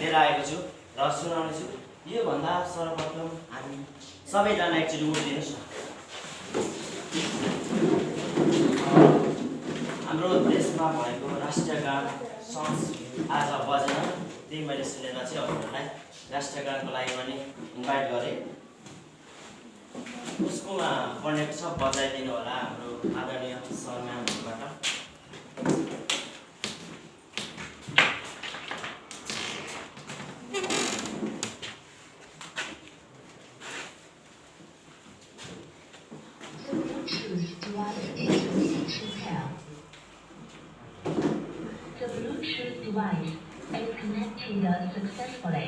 लिएर आएको छु र सुनाउने छु। यो भन्दा सर्वप्रथम हामी सबैजना एकचोटि उठ्दिनुहोस् न। हाम्रो देशमा भएको राष्ट्रिय गान आज बजेन, त्यही मैले सुनेर चाहिँ हजुरहरूलाई राष्ट्रिय गानको लागि पनि इन्भाइट गरेँ। उसकोमा पढेको छ, बजाइदिनु होला हाम्रो आदरणीय sir म्यामहरूबाट। The Bluetooth device is connected successfully.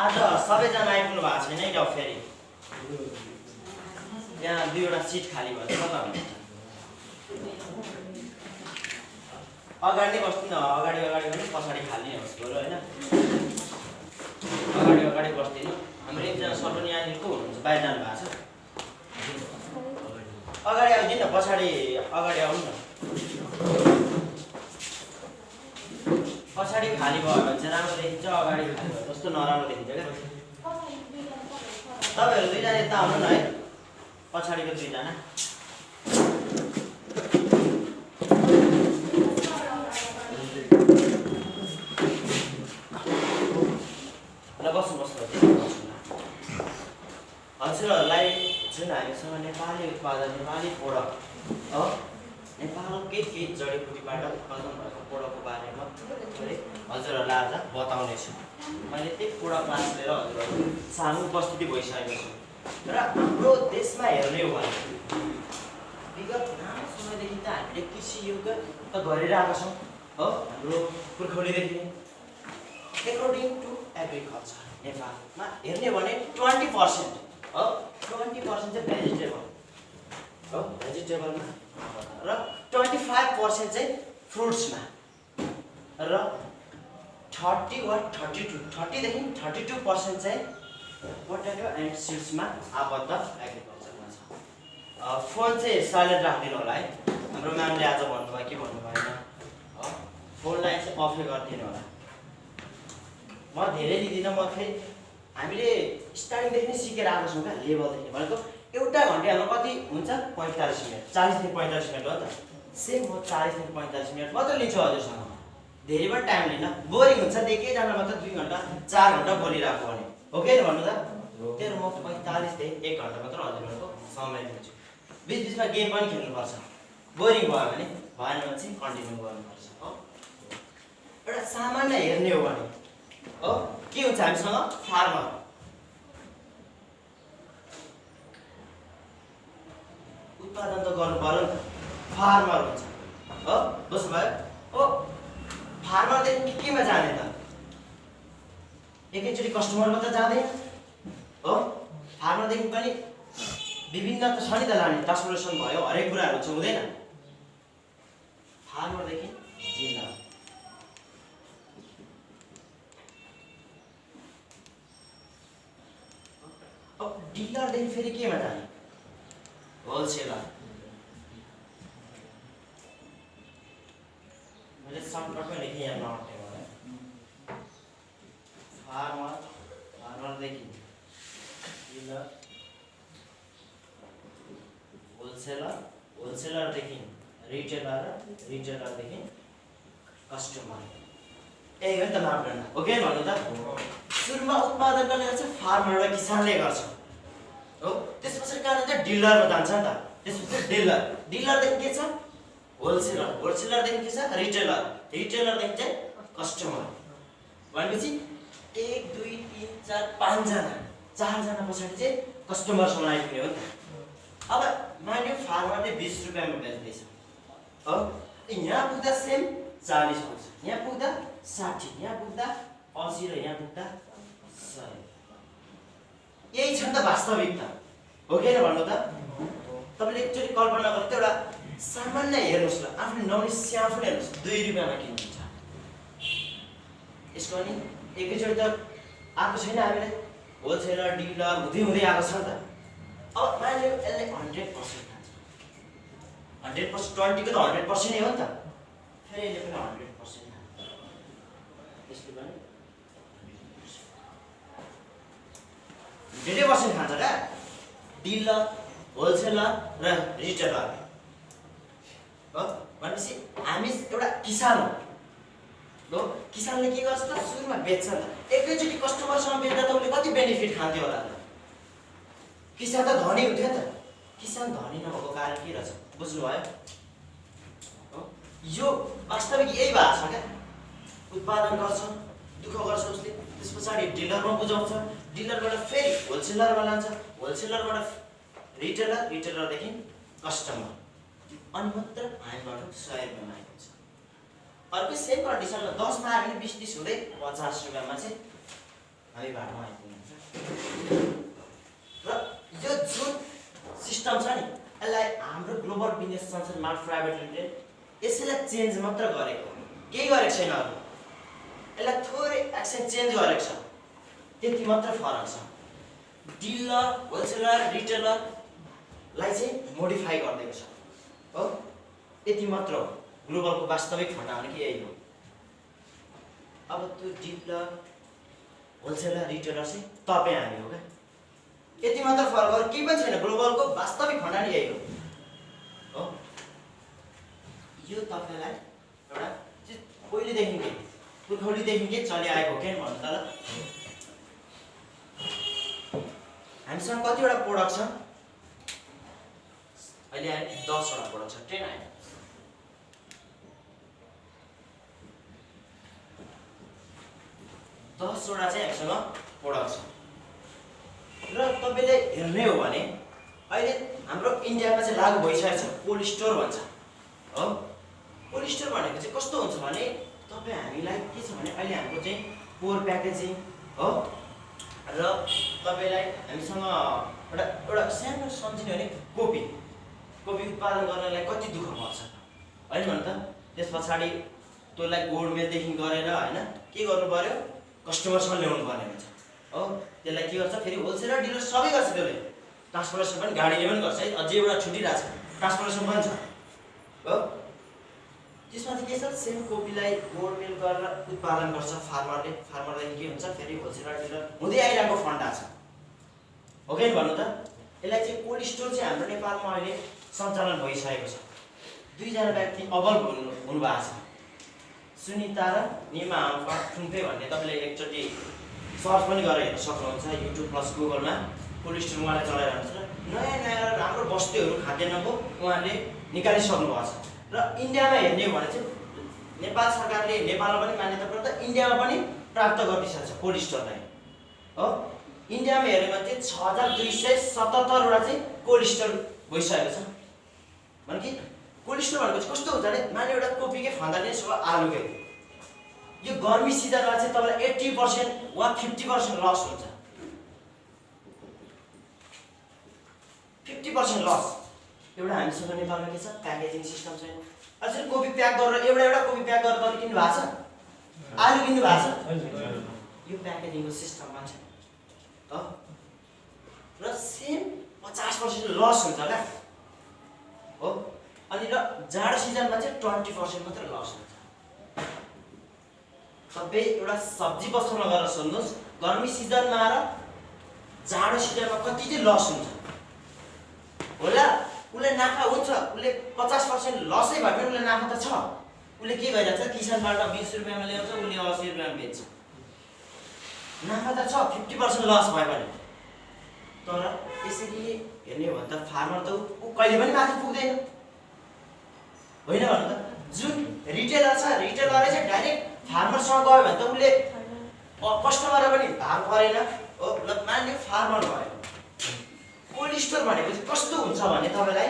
आज सबैजना आइपुग्नु भएको छैन क्या फेरि? यहाँ दुईवटा सिट खाली भयो। अगाडि नै बस्नु न, अगाडि पनि पछाडि खाली नै होस् बरु होइन। अगाडि बस्दिनु। हाम्रो एकजना सर पनि यहाँनिर को हुनुहुन्छ? बाहिर जानु भएको छ। अगाडि आइदिनु न, पछाडि अगाडि आउनु न। पछाडि खाली भयो भने चाहिँ राम्रो देखिन्छ, अगाडि खाली भयो जस्तो नराम्रो देखिन्छ क्या। तपाईँहरू दुईजना यता आउनु न है, पछाडिको दुईजना। ल बस्नु हजुरहरूलाई जुन हामीसँग नेपाली उत्पादन, नेपाली प्रोडक्ट हो, नेपालकै केही जडीबुटीबाट उत्पादन भएको प्रोडक्टको बारेमा हजुरहरूलाई आज बताउनेछु। मैले त्यही प्रोडक्ट क्लास लिएर हजुरहरू सामु उपस्थिति भइसकेको छु। र हाम्रो देशमा हेर्ने हो भने विगत लामो समयदेखि त हामीले कृषि युग त गरिरहेका छौँ हो। हाम्रो पुर्खौलीदेखि एकर्डिङ टु एग्रिकल्चर नेपालमा हेर्ने हो भने 20% हो, 20% चाहिँ भेजिटेबल हो, भेजिटेबलमा र 25% चाहिँ फ्रुट्समा र 30 वा 32 देखि 32% चाहिँ पोटेटो एन्ड सिड्समा आबद्ध एग्रिकल्चरमा छ। फोन चाहिँ साइलेन्ट राखिदिनु होला है। हाम्रो म्यामले आज भन्नुभयो कि भन्नु भएन, फोनलाई चाहिँ अफै गरिदिनु होला। म धेरै लिँदिनँ, म फेरि हामीले स्टार्टिङदेखि नै सिकेर आएको छौँ क्या, लेभलदेखि भनेको एउटा घन्टा हाम्रो कति हुन्छ? 45 मिनट, 40 देखि 45 मिनट हो त। सेम म 40 देखि 45 मिनट मात्र लिन्छु हजुरसँग, धेरै पनि टाइम लिन। बोरिङ हुन्छ एकैजना मात्र 2 घन्टा 4 घन्टा बोलिरहेको भने हो कि भन्नु त। त्यही म 45 देखि 1 घन्टा मात्र हजुरहरूको समय दिन्छु। बिचबिचमा गेम पनि खेल्नुपर्छ, बोरिङ भयो भने भएन भने चाहिँ कन्टिन्यू गर्नुपर्छ हो। एउटा सामान्य हेर्ने हो भने हो के हुन्छ हामीसँग? फार्मर उत्पादन त गर्नु पर्यो नि त, फार्मर हुन्छ हो। बुझ्नुभयो हो? फार्मरदेखि केमा जाने त? एकैचोटि कस्टमरमा त जाँदैन हो। फार्मरदेखि पनि विभिन्न त छ नि त लाने, ट्रान्सपोर्टेसन भयो, हरेक कुराहरू चाहिँ हुँदैन। फार्मरदेखि जिल्ला, अब डिलरदेखि फेरि केमा जाने? होलसेलर। मैले सर्टकटमै लेखेँ यहाँ नअट्यो भने फार्मरदेखि डिलर, होलसेलरदेखि रिटेलर, रिटेलरदेखि कस्टमर। यही हो नि त मापदण्ड हो कि भन्नु त। सुरुमा उत्पादन गर्ने चाहिँ फार्मर र किसानले गर्छ हो। त्यसपछि कारण चाहिँ डिलरमा जान्छ नि त। त्यसपछि डिलरदेखि के छ? होलसेलर, होलसेलरदेखि के छ? रिटेलर, रिटेलरदेखि चाहिँ कस्टमर भनेपछि 1 2 3 4 5 जना 4 जना पछाडि चाहिँ कस्टमरसँग आइपुग्यो नि त। अब मान्यो फार्मरले 20 रुपैयाँमा बेच्दैछ हो, यहाँ पुग्दा सेम 40 पुग्छ, यहाँ पुग्दा 60, यहाँ पुग्दा 80 र यहाँ पुग्दा 100। यही छ नि त वास्तविकता, हो कि होइन भन्नु त? तपाईँले एकचोटि कल्पना गर्नु त, एउटा सामान्य हेर्नुहोस् ल, आफ्नो नौनी स्याफुन हेर्नुहोस्, 2 रुपैयाँमा किन्नुहुन्छ। यसको अनि एकैचोटि त आएको छैन, हामीलाई होलसेलर डिलर हुँदै हुँदै आएको छ नि त। अब मानिलियो यसले 100% खान्छ, 100%, 20 को त 100% नै हो नि त, फेरि यसले पनि 100% खान्छ, यसले पनि 100% खान्छ क्या, डिलर होलसेलर र रिटेलर हो। भनेपछि हामी एउटा किसान हो, किसानले के गर्छ त, सुरुमा बेच्छ नि त, एकैचोटि कस्टमरसँग बेच्दा त उसले कति बेनिफिट खान्थ्यो होला त? किसान त धनी हुन्थ्यो नि त। किसान धनी नभएको कारण के रहेछ बुझ्नुभयो? यो वास्तविक यही भएको छ क्या। उत्पादन गर्छ, दुःख गर्छ उसले, त्यस पछाडि डिलरमा बुझाउँछ, डिलरबाट फेरि होलसेलरमा लान्छ, होलसेलरबाट रिटेलर, रिटेलरदेखि कस्टमर, अनि मात्र हामीबाट 100 रुपैयाँमा आइपुग्छ। अर्कै सेम कन्डिसनमा 10 मा आयो भने 20 30 हुँदै 50 रुपैयाँमा चाहिँ हामी बाटोमा आइपुग्नुहुन्छ। र यो जुन सिस्टम छ नि, यसलाई हाम्रो ग्लोबल बिजनेस संस्थान मार्ट प्राइभेट लिमिटेड यसैलाई चेन्ज मात्र गरेको, केही गरेको छैन अरू। यसलाई थोरै एक्सन चेन्ज गरेको छ, त्यति मात्र फरक छ। डिलर, होलसेलर, रिटेलरलाई चाहिँ मोडिफाई गरिदिएको छ हो, यति मात्र हो। ग्लोबलको वास्तविक फटा भनेको यही हो। अब त्यो डिलर, होलसेलर, रिटेलर चाहिँ तपाईँ हामी हो क्या, यति मात्र फरक, अरू केही पनि छैन। ग्लोबलको वास्तविक फन्डा नै यही हो। यो तपाईँलाई एउटा पहिलेदेखि पुर्खौलीदेखि चलिआएको के भन्नु त ल। हामीसँग कतिवटा प्रोडक्ट छ अहिले? 10 वटा प्रोडक्ट छ, 10 आइटम। 10 वटा चाहिँ हामीसँग प्रोडक्ट छ। र तपाईँले हेर्ने हो भने अहिले हाम्रो इन्डियामा चाहिँ लागु भइसकेको छ कोल्ड स्टोर भन्छ हो। कोल्ड स्टोर भनेको चाहिँ कस्तो हुन्छ भने, तपाईँ हामीलाई के छ भने अहिले हाम्रो चाहिँ कोर प्याकेजिङ हो, र तपाईँलाई हामीसँग एउटा सानो सम्झिने भने कोपी उत्पादन गर्नलाई कति दुःख पर्छ होइन भन्नु त? त्यस पछाडि त्यसलाई गोल्ड मेलदेखि गरेर होइन के गर्नु पर्यो, कस्टमरसँग ल्याउनु पर्ने हुन्छ हो। त्यसलाई के गर्छ फेरि होलसेलर डिलर सबै गर्छ, त्यसले ट्रान्सपोर्टेसन पनि गाडीले पनि गर्छ है, अझै एउटा छुटिरहेको छ, ट्रान्सपोर्टेसन पनि छ हो। त्यसमा चाहिँ के छ, सेम कोपीलाई गोल्ड मेल गरेर उत्पादन गर्छ फार्मरले, फार्मरलाई के हुन्छ फेरि होलसेलर डिलर हुँदै आइरहेको फन्डा छ, हो कि भन्नु त? यसलाई चाहिँ कोल्ड स्टोर चाहिँ हाम्रो नेपालमा अहिले सञ्चालन भइसकेको छ। 2 जना व्यक्ति अब्बल हुनुभएको छ, सुनिता र निमा ठुम्पे भन्ने। तपाईँले एकचोटि सर्च पनि गरेर हेर्न सक्नुहुन्छ युट्युब प्लस गुगलमा। कोल्ड स्टोर उहाँले चलाइरहनुहुन्छ, नयाँ नयाँ राम्रो वस्तुहरू खाद्यान्नको उहाँले निकालिसक्नु भएको छ। र इन्डियामा हेर्ने हो भने चाहिँ नेपाल सरकारले नेपालमा पनि मान्यता प्राप्त, इन्डियामा पनि प्राप्त गरिसकेको छ कोल्ड स्टोरलाई हो। इन्डियामा हेर्ने भने चाहिँ 6277 वटा चाहिँ कोल्ड स्टोर भइसकेको छ। भने कि कोल्ड स्टोर भनेको चाहिँ कस्तो हुन्छ भने, माने एउटा कोपीकै फन्दा नै सो आलुकै, यो गर्मी सिजनमा चाहिँ तपाईँलाई 80% वा 50% लस हुन्छ, 50% लस। एउटा हामीसँग नेपालमा के छ, प्याकेजिङ सिस्टम छैन। अझै कोपी प्याक गरेर एउटा कोपी प्याक गरेर तपाईले किन्नु भएको छ, आलु किन्नु भएको छ, यो प्याकेजिङको सिस्टममा छ त। र सेम 50% लस हुन्छ क्या हो। अनि र जाडो सिजनमा चाहिँ 20% मात्र लस हुन्छ। तपाईँ एउटा सब्जी पसलमा गएर सोध्नुहोस्, गर्मी सिजनमा र जाडो सिजनमा कति चाहिँ लस हुन्छ होला? उसले नाफा हुन्छ, उसले 50% लसै भए पनि उसले नाफा त छ। उसले के भइरहेछ, किसानबाट 20 रुपैयाँमा ल्याउँछ, उसले 80 रुपैयाँमा बेच्छ, नाफा त छ, 50% लस भयो भने। तर यसरी हेर्ने हो भने त फार्मर त ऊ कहिले पनि माथि पुग्दैन होइन भन्नु त? जुन रिटेलर छ, रिटेलरले चाहिँ डाइरेक्ट फार्मरसँग गयो भने त उसले कस्टमरलाई पनि भार परेन हो। ल मान्यो फार्मर भयो। कोल्ड स्टोर भनेको चाहिँ कस्तो हुन्छ भने तपाईँलाई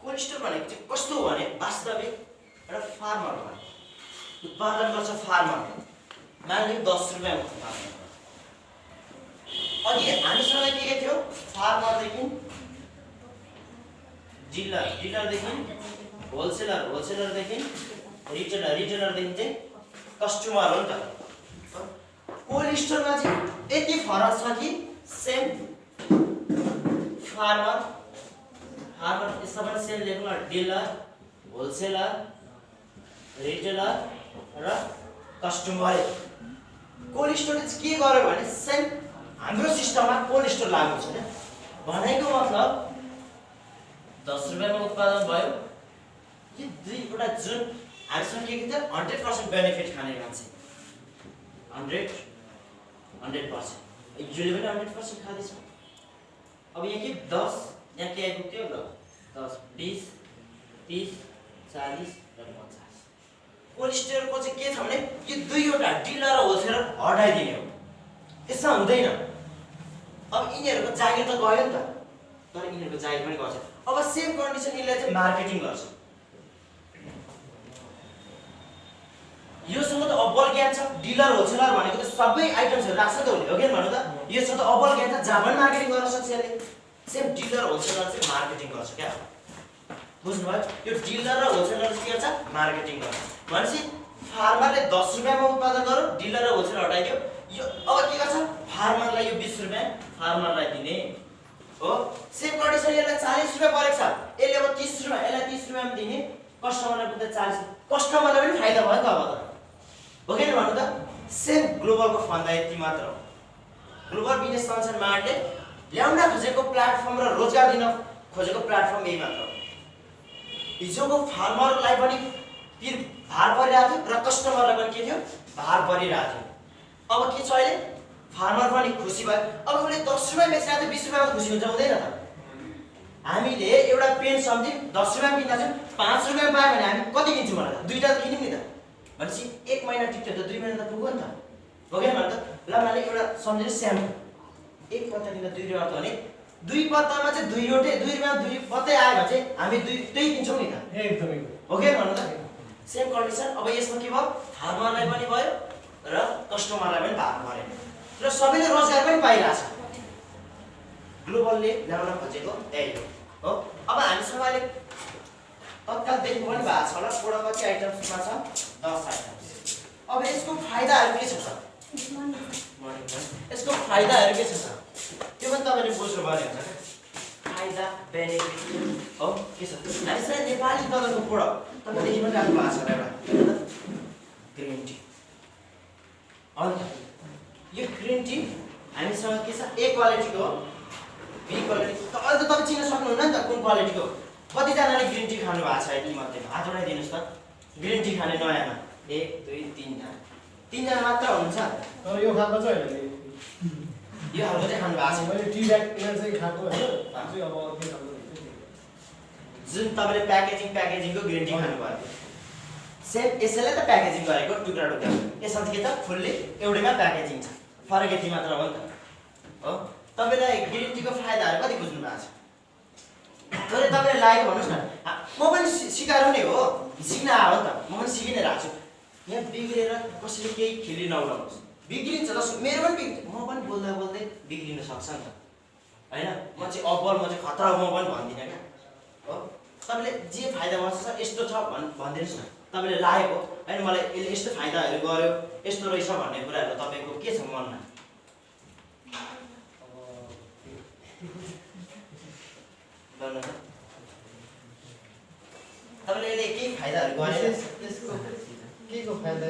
कोल्ड स्टोर भनेको चाहिँ कस्तो हो भने वास्तविक एउटा फार्मर भयो, उत्पादन गर्छ फार्मर। मान्यो 10 रुपियाँमा उत्पादन गर्छ। अघि हामीसँग के थियो? फार्मरदेखि डिलर, डिलरदेखि होलसेलर, होलसेलरदेखि रिटेलर, रिटेलरदेखि चाहिँ कस्टमर हो नि त। कोल्ड स्टोरमा चाहिँ यति फरक छ कि सेम फार्मर, फार्मर यसमा पनि सेम लेख्नु, डिलर, होलसेलर, रिटेलर र कस्टमर। कोल्ड स्टोरले चाहिँ के गर्यो भने सेम हाम्रो सिस्टममा कोल्ड स्टोर लागु छैन भनेको मतलब 10 रुपियाँमा उत्पादन भयो कि दुईवटा जुन हामीसँग के थियो 100% बेनिफिट खाने मान्छे 100% यसले पनि 100% खाँदैछ। अब यहाँ के 10 यहाँ के आइपुग्यो ल 10 20 30 40 र 50। कोल्ड स्टोरको चाहिँ के छ भने यो दुईवटा डिलर र होलसेलर हटाइदिने हो। यसमा हुँदैन। अब यिनीहरूको जागिर त गयो नि त, तर यिनीहरूको जागिर पनि गर्छ। अब सेम कन्डिसन यिनीहरूले चाहिँ मार्केटिङ गर्छ। योसँग त अब्बल ज्ञान छ। डिलर होलसेलर भनेको त सबै आइटम्सहरू राख्छ त उसले, हो कि भन्नु त? योसँग त अब्बल ज्ञान छ, जहाँ पनि मार्केटिङ गर्न सक्छ यसले। सेम डिलर होलसेलर चाहिँ मार्केटिङ गर्छ क्या। बुझ्नुभयो? यो डिलर र होलसेलर चाहिँ के गर्छ? मार्केटिङ गर्छ। भनेपछि फार्मरले 10 रुपियाँमा उत्पादन गर्यो, डिलर र होलसेलर हटाइदियो। यो अब के गर्छ? फार्मरलाई यो 20 रुपियाँ फार्मरलाई दिने हो। सेम कन्डिसन यसलाई 40 रुपियाँ परेको छ, यसले अब 30 रुपियाँ यसलाई 30 रुपियाँमा दिने, कस्टमरलाई पनि 40। कस्टमरलाई पनि फाइदा भयो नि त अब त, हो कि भन्नु त? सेम ग्लोबलको फन्दा यति मात्र हो। ग्लोबल बिजनेस सल्युसन मार्टले ल्याउन खोजेको प्लेटफर्म र रोजगार दिन खोजेको प्लेटफर्म यही मात्र हो। हिजोको फार्मरलाई पनि फिर भार परिरहेको थियो र कस्टमरलाई पनि के थियो? भार परिरहेको थियो। अब के छ अहिले? फार्मर पनि खुसी भयो। अब उसले 10 रुपियाँ बेचिरहेको थियो, 20 रुपियाँमा खुसी हुन्छ, हुँदैन त? हामीले एउटा पेन सम्झि 10 रुपियाँमा किन्न छौँ, 5 रुपियाँमा पायो भने हामी कति किन्छौँ भने त? दुईटा त किन्यौँ नि त। भनेपछि 1 महिना टिक्यो त 2 महिना त पुग्यो नि त, हो कि भन्नु त? ल मैले एउटा सम्झिनु स्याम्पल 1 पत्ता किन्दा 2 रुपियाँ अर्थ भने 2 पत्तामा चाहिँ 2 रोटे 2 रुपियाँ 2 पत्तै आयो भने चाहिँ हामी त्यही किन्छौँ नि त, एकदमै, हो कि भन्नु त? Same condition. अब यसमा के भयो? फार्मरलाई पनि भयो र कस्टमरलाई पनि भार परेन र सबैले रोजगार पनि पाइरहेछ। ग्लोबलले ल्याउन खोजेको त्यही हो। अब हामीसँग अहिले तत्काल देख्नु पनि भएको छ होला, प्रोडक्ट कति आइटम्समा छ? 10 आइटम्स। अब यसको फाइदाहरू के छ त? यसको फाइदाहरू के छ त? त्यो पनि तपाईँले बुझ्नुपर्ने हुन्छ क्या। फाइदा बेनिफिट हो के छ? हामीसँग नेपाली कलरको प्रोडक्ट तपाईँ देखि पनि राख्नु भएको छ एउटा ग्रिन टी। अन्त यो ग्रिन टी हामीसँग के छ? A क्वालिटीको हो, B क्वालिटी। अहिले त तपाईँ चिन्न सक्नुहुन्न नि त कुन क्वालिटीको। कतिजनाले ग्रिन टी खानु भएको छ यति मध्येमा? हात उठाइदिनुहोस् त। ग्रिन टी खाने नयाँमा 1 2 3 जना, 3 जना मात्र हुनुहुन्छ। तर यो खाएको चाहिँ होइन, यो खालको चाहिँ खानु भएको छ। मैले टी ब्याग चाहिँ खाएको होइन, चाहिँ अब अर्कै खालको हुन्छ। जुन तपाईँले प्याकेजिङको ग्रिन टी खानुभयो सेम यसैले त प्याकेजिङ गरेको टुक्रा टुक्रा। यसमा चाहिँ के छ? फुल्ली एउटैमा प्याकेजिङ छ, फरक यति मात्र हो नि त, हो? तपाईँलाई ग्रिन टीको फाइदाहरू कति बुझ्नु भएको छ? तर तपाईँले लागेको भन्नुहोस् न। म पनि सिकाएर नै हो, सिक्न आयो नि त, म पनि सिकि नै रहेको छु। यहाँ बिग्रेर कसैले केही खेली नउडाउनुहोस्, बिग्रिन्छ जस्तो मेरो पनि बिग्रिन्छ, म पनि बोल्दा बोल्दै बिग्रिन सक्छ नि त, होइन? म चाहिँ अब्बल, म चाहिँ खतरा, म पनि भन्दिनँ क्या, हो? तपाईँले जे फाइदा महसुस छ यस्तो छ भनिदिनुहोस् न। तपाईँले लागेको होइन मलाई यसले यस्तो फाइदाहरू गर्यो, यस्तो रहेछ भन्ने कुराहरू तपाईँको के छ मनमा? भन्नु त। तपाईँले यसले केही फाइदाहरू गरे? के को फाइदा?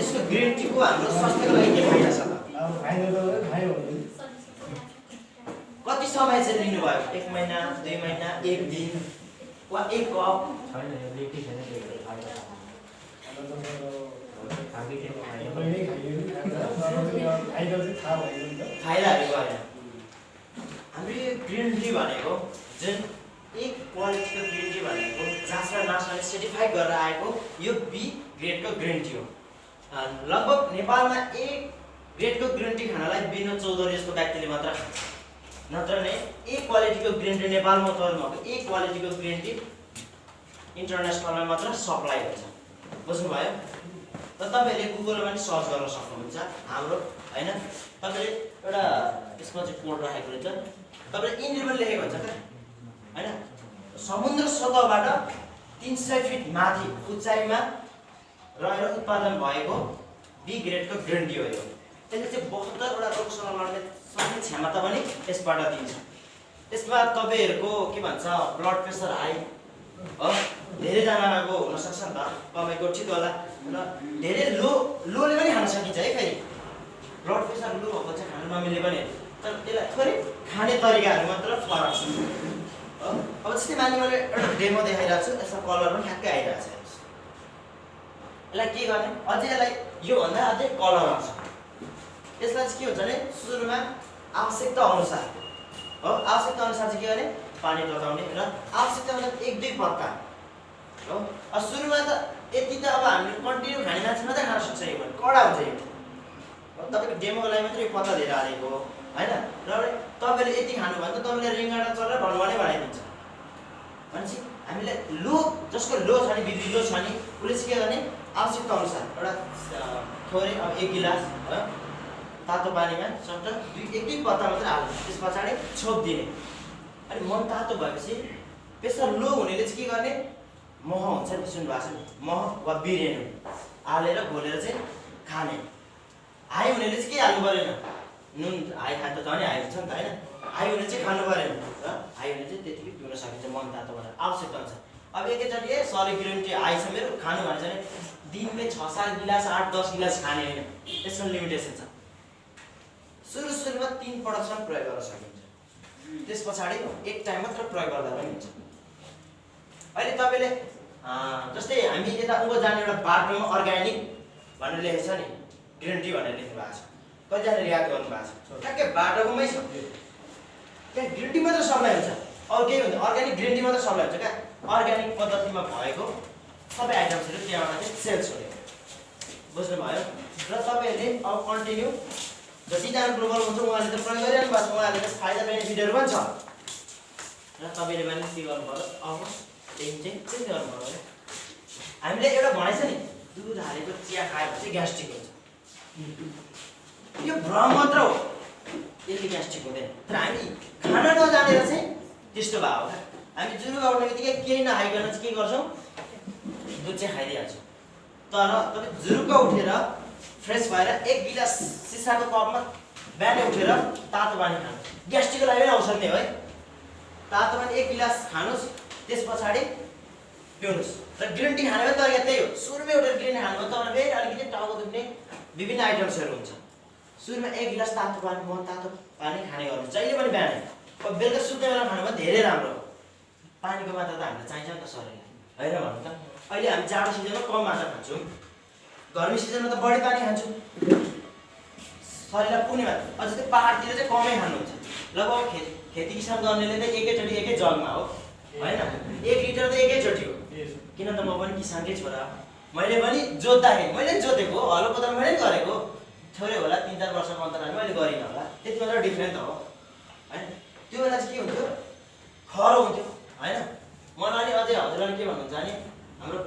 यसको ग्रिन टीको हाम्रो स्वास्थ्यको लागि के फाइदा छ त? फाइदा त खायो भने कति समय चाहिँ लिनुभयो? 1 महिना 2 महिना 1 दिन वा 1 कप? छैन, यो लेखी छैन त्यो फाइदा। फाइदाहरू गरेन। ग्रिन टी भनेको जुन ए क्वालिटीको ग्रिन टी भनेको जाँच नासले सर्टिफाइड गरेर आएको यो बी ग्रेडको ग्रिन टी हो। लगभग नेपालमा ए ग्रेडको ग्रिन टी खानलाई विनोद चौधरी जस्तो व्यक्तिले मात्र खान्छ, नत्र नै ए क्वालिटीको ग्रिन टी नेपालमा उत्पादन भएको ए क्वालिटीको ग्रिन टी इन्टरनेसनलमा मात्र सप्लाई हुन्छ। बुझ्नुभयो? त तपाईँले गुगलमा पनि सर्च गर्न सक्नुहुन्छ हाम्रो हैन। तपाईँले एउटा यसमा चाहिँ कोड राखेको हुन्छ, तपाईँले यिनीहरू पनि लेखेको हुन्छ क्या हैन। समुद्र सतहबाट 300 फिट माथि उचाइमा रहेर उत्पादन भएको बी ग्रेडको ग्रिन टी हो यो। त्यसले चाहिँ 72वटा रोगसँग लड्ने सक्ने क्षमता पनि यसबाट दिन्छ। यसमा तपाईँहरूको के भन्छ ब्लड प्रेसर हाई हो, धेरैजनाको हुनसक्छ नि त, तपाईँको ठिक होला र धेरै लोले पनि खान सकिन्छ है। फेरि ब्लड प्रेसर लो भएको चाहिँ खानु नमिल्ने पनि, तर त्यसलाई थोरै खाने तरिकाहरू मात्र फरक छ हो। अब जस्तै मानि मैले एउटा डेमो देखाइरहेको छु, यसमा कलर पनि ठ्याक्कै आइरहेको छ। यसलाई के गर्ने, अझै यसलाई योभन्दा अझै कलर आउँछ। यसलाई चाहिँ के हुन्छ भने सुरुमा आवश्यकता अनुसार हो, आवश्यकता अनुसार चाहिँ के गर्ने, पानी तताउने र आवश्यकता अनुसार 1-2 पत्ता हो। अब सुरुमा त यति त अब हामीले कन्टिन्यू खाने मान्छे मात्रै खान सक्छ, यो भने कडा हुन्छ यो। तपाईँको डेमोको लागि मात्रै यो पत्ता धेरै हालेको हो हैन। र तपाईँले यति खानु भने त तपाईँले रिङ्गाटा चलेर भन्ने बनाइदिन्छ। भनेपछि हामीले लो, जसको लो छ नि, बिपी लो छ नि, उसले चाहिँ के गर्ने, आवश्यकता अनुसार एउटा थोरै अब 1 गिलास हो तातो पानीमा सट्ट 1-2 पत्ता मात्रै हाल्नु, त्यस पछाडि छोप दिने। अनि मन तातो भएपछि प्रेसर लो हुनेले चाहिँ के गर्ने, मह हुन्छ नि, सुन्नुभएको छ नि, मह वा बिरेनु हालेर घोलेर चाहिँ खाने। हाई हुनेले चाहिँ के हाल्नु परेन, नुन हाई खान्छ झन् हाई हुन्छ नि त हैन। हाई हुने चाहिँ खानु परेन र हाई हुने चाहिँ त्यतिकै पिउन सकिन्छ मन तातो भएर आवश्यकता हुन्छ। अब एकैचोटि सरी ग्रिन टी हाई छ मेरो खानु भने चाहिँ दिनमै 6-7 गिलास 8-10 गिलास खाने होइन, यसको लिमिटेसन छ। सुरुमा 3 पटकसम्म प्रयोग गर्न सकिन्छ, त्यस पछाडि एक टाइम मात्र प्रयोग गर्दा पनि हुन्छ। अहिले तपाईँले जस्तै हामी यता उँभो जाने एउटा बाटोमा अर्ग्यानिक भनेर लेखेको छ नि, ग्रिन टी भनेर लेख्नु भएको छ, कतिजनाले याद गर्नु भएको छ, ठ्याक्कै बाटोकोमै छ। त्यहाँ ग्रिन टी मात्र सप्लाई हुन्छ, अरू केही हुन्छ, अर्ग्यानिक ग्रिन टी मात्र सप्लाई हुन्छ क्या। अर्ग्यानिक पद्धतिमा भएको सबै आइटम्सहरू त्यहाँबाट चाहिँ सेल्स हुने। बुझ्नुभयो? र तपाईँहरूले अब कन्टिन्यू जतिजना ग्लोबल हुन्छ उहाँले त प्रयोग गरिरहनु भएको छ, उहाँहरूले त फाइदा बेनिफिटहरू पनि छ र तपाईँले पनि के गर्नु पर्यो, अब त्यही चाहिँ के गर्नु पर्यो भने हामीले एउटा भनेको छ नि, दुध हालेको चिया खायो भने चाहिँ ग्यास्ट्रिक हुन्छ, यो भ्रम मात्र हो, यसले ग्यास्ट्रिक हुँदैन। तर हामी खाना नजानेर चाहिँ त्यस्तो भयो क्या। हामी जुरुवा उठ्ने बित्तिकै केही नखाइकन चाहिँ के गर्छौँ, दुध चाहिँ खाइदिइहाल्छौँ। तर तपाईँ जुरुक्क उठेर फ्रेस भएर 1 गिलास सिसाको कपमा बिहानै उठेर तातो पानी खानुहोस्, ग्यास्ट्रिकको लागि पनि औषध नै हो है। तातो पानी 1 गिलास खानुहोस्, त्यस पछाडि पिउनुहोस्। र ग्रिन टी खाने पनि तरिका त्यही हो, सुरुमै उठेर ग्रिन खानु भने तपाईँलाई फेरि अलिकति टाउको दुख्ने विभिन्न आइटम्सहरू हुन्छ। सुरुमा 1 गिलास तातो पानी खाने गर्नु जहिले पनि बिहानै। अब बेलुका सुत्ने बेला खानु भने धेरै राम्रो हो। पानीको मात्रा त हामीलाई चाहिन्छ नि त शरीरलाई, होइन भन्नु त। अहिले हामी जाडो सिजनमा कम मात्रा खान्छौँ, गर्मी सिजनमा त बढी पानी खान्छौँ, शरीरलाई पुग्ने मात्रा। अझ त्यो पहाडतिर चाहिँ कमै खानुहुन्छ। लगभग खेती किसान गर्नेले त एकैचोटि एकै जगमा हो होइन, 1 लिटर त एकैचोटि हो। किन त म पनि किसानकै छोरा, मैले पनि जोत्दाखेरि मैले पनि जोतेको, हलो कोदालो मैले पनि गरेको, थोरै होला 3-4 वर्षको अन्तरालमा मैले गरिनँ होला, त्यति मात्र डिफ्रेन्ट हो होइन। त्यो बेला चाहिँ के हुन्थ्यो, खरो हुन्थ्यो होइन। मलाई नि अझै हजुरले के भन्नुहुन्छ भने हाम्रो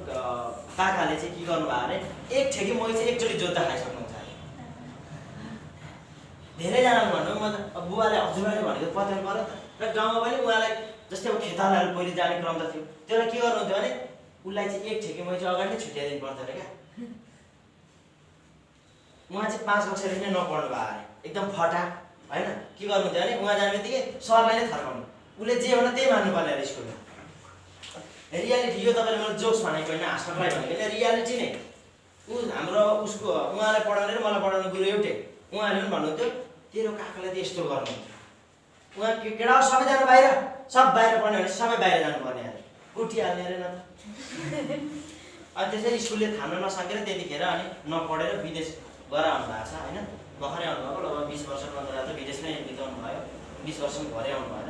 काकाले चाहिँ के गर्नुभयो भने 1 ठेकी मकै चाहिँ एकचोटि जोत्दा खाइसक्नुहुन्छ अरे। धेरैजनाले भन्नु म त अब बुवाले हजुरले भनेको पत्याउनु पर्यो र गाउँमा पनि उहाँलाई जस्तै अब खेतालाहरू पहिले जाने क्रम त थियो, त्यसलाई के गर्नुहुन्थ्यो भने उसलाई चाहिँ 1 ठेकी मकै चाहिँ अगाडि नै छुट्याइदिनु पर्थ्यो अरे क्या। उहाँ चाहिँ 5 कक्षादेखि नै नपढ्नु भयो अरे, एकदम फटा होइन। के गर्नुहुन्थ्यो भने उहाँ जाने बित्तिकै सरलाई नै थर्काउनु, उसले जे भन्दा त्यही मान्नुपर्ने अरे स्कुलमा। रियालिटी यो तपाईँले मलाई जोक्स भनेको होइन, हाँस्नलाई भनेको होइन, रियालिटी नै। हाम्रो उसको उहाँलाई पढाउने र मलाई पढाउने गुरु एउटै। उहाँले पनि भन्नुहुन्थ्यो तेरो काकाले त यस्तो गर्नुहुन्थ्यो, उहाँ केटा सबैजना बाहिर, सब बाहिर पढ्ने भने सबै बाहिर जानुपर्ने अरे, उठिहाल्ने अरे न त। अनि त्यसरी स्कुलले थाम्न नसकेर त्यतिखेर अनि नपढेर विदेश गएर आउनुभएको छ होइन। भर्खरै आउनुभएको, लगभग 20 वर्षको अन्तराल त विदेशमै बिताउनु भयो, 20 वर्षमा घरै आउनु भएन।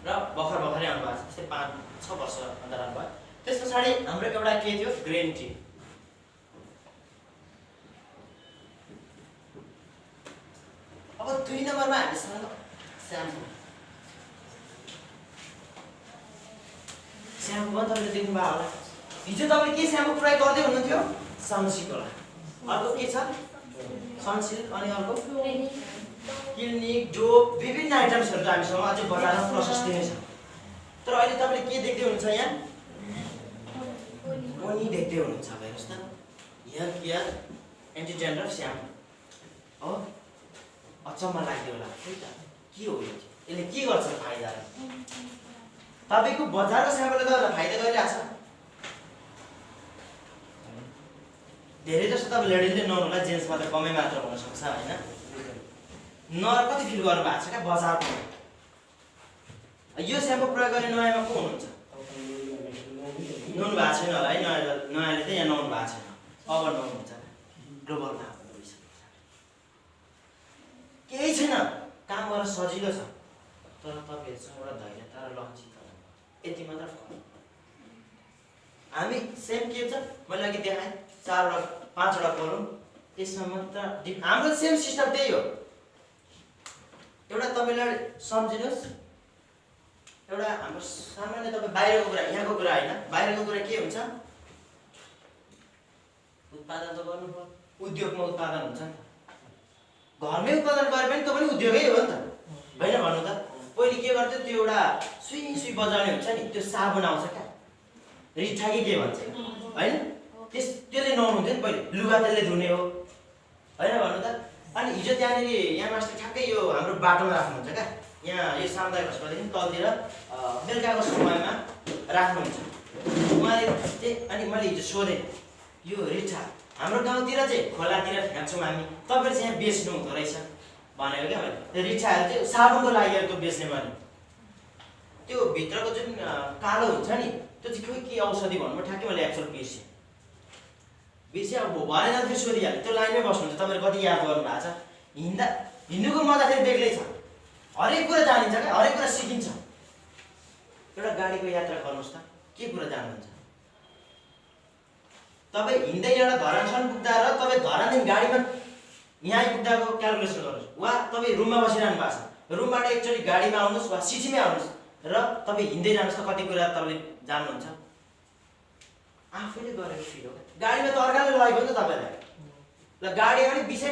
र भर्खरै आउनु भएको छ, त्यस्तै 5-6 वर्ष अन्तराल भयो। त्यस पछाडि हाम्रो एउटा के थियो, ग्रिन टी। अब 2 नम्बरमा हामीसँग स्याम्पू। स्याम्पू पनि तपाईँले देख्नुभयो होला। हिजो तपाईँले के स्याम्पू प्रयोग गर्दै हुनुहुन्थ्यो? सनसिल्क होला। अर्को के छ? सनसिल्क, अनि अर्को क्लिनिक, डोभ, विभिन्न आइटम्सहरू त हामीसँग अझै बजारमा प्रशस्तै नै छ। तर अहिले तपाईँले के देख्दै हुनुहुन्छ यहाँ? ओनी देख्दै हुनुहुन्छ। हेर्नुहोस् त, hair care anti dandruff shampoo हो। अचम्म लाग्यो होला, है त? के हो यो? यसले के गर्छ फाइदा? तपाईँको बजारको स्याम्पूले गर्दा फाइदा गरिरहेछ। धेरै जस्तो तपाईँ लेडिजले नहुनुला, जेन्ट्समा त कमै मात्र हुनसक्छ होइन। नर कति फिल गर्नु भएको छ क्या बजारमा? यो स्याम्पू प्रयोग गर्ने नयाँमा को हुनुहुन्छ? नुहाउनु भएको छैन होला है, नयाँले चाहिँ यहाँ नुहाउनु भएको छैन, अब नुहाउनुहुन्छ। ग्लोबलमा केही छैन, काम गर्न सजिलो छ, तर तपाईँहरूसँग एउटा धैर्यता र लक्षित यति मात्र फरक। हामी सेम के छ, मैले अघि देखाएँ 4-5वटा कलम, त्यसमा मात्र हाम्रो सेम सिस्टम त्यही हो। एउटा तपाईँलाई सम्झिनुहोस्, एउटा हाम्रो सामान्य तपाईँ बाहिरको कुरा, यहाँको कुरा होइन, बाहिरको कुरा के हुन्छ? उत्पादन त गर्नु पर्यो, उद्योगमा उत्पादन हुन्छ नि त। घरमै उत्पादन गरे पनि त्यो पनि उद्योगै हो नि त, होइन भन्नु त? पहिले के गर्थ्यो, त्यो एउटा सुई बजाउने हुन्छ नि, त्यो साबुन आउँछ क्या, रिठा कि के भन्छ होइन, त्यसले नुहाउनुहुन्थ्यो नि पहिले, लुगा त्यसले धुने हो, होइन भन्नु त? अनि हिजो त्यहाँनिर यहाँ मास्टर ठ्याक्कै यो हाम्रो बाटोमा राख्नुहुन्छ क्या, यहाँ यो सामुदायिक अस्पतालदेखि तलतिर बेलुकाको समयमा राख्नुहुन्छ उहाँले चाहिँ। अनि मैले हिजो सोधेँ, यो रिठा हाम्रो गाउँतिर चाहिँ खोलातिर फ्याँक्छौँ हामी, तपाईँले चाहिँ यहाँ बेच्नु हुँदो रहेछ भनेको क्या मैले। त्यो रिठाहरू चाहिँ साबुनको लागि त्यो बेच्ने भने, त्यो भित्रको जुन कालो हुन्छ नि, त्यो चाहिँ खोइ के औषधि भन्नु, ठ्याक्कै मैले एक्चुअल बिर्सेँ। अब भरे जाँदाखेरि सोधिहालेँ, त्यो लाइनमै बस्नुहुन्छ। तपाईँले कति याद गर्नु भएको छ? हिँड्नुको मजा फेरि बेग्लै छ, हरेक कुरा जानिन्छ क्या, हरेक कुरा सिकिन्छ। एउटा गाडीको यात्रा गर्नुहोस् त, के कुरा जान्नुहुन्छ? तपाईँ हिँड्दै एउटा धरानसम्म पुग्दा र तपाईँ धरानदेखि गाडीमा यहाँ आइपुग्दाको क्यालकुलेसन गर्नुहोस्, वा तपाईँ रुममा बसिरहनु भएको छ, रुमबाट एकचोटि गाडीमा आउनुहोस् वा सिटीमै आउनुहोस् र तपाईँ हिँड्दै जानुहोस् त, कति कुरा तपाईँले जान्नुहुन्छ? आफैले गरेको फिल हो। गाडीमा त अर्काले लगेको नि त तपाईँलाई, ल गाडी पनि 20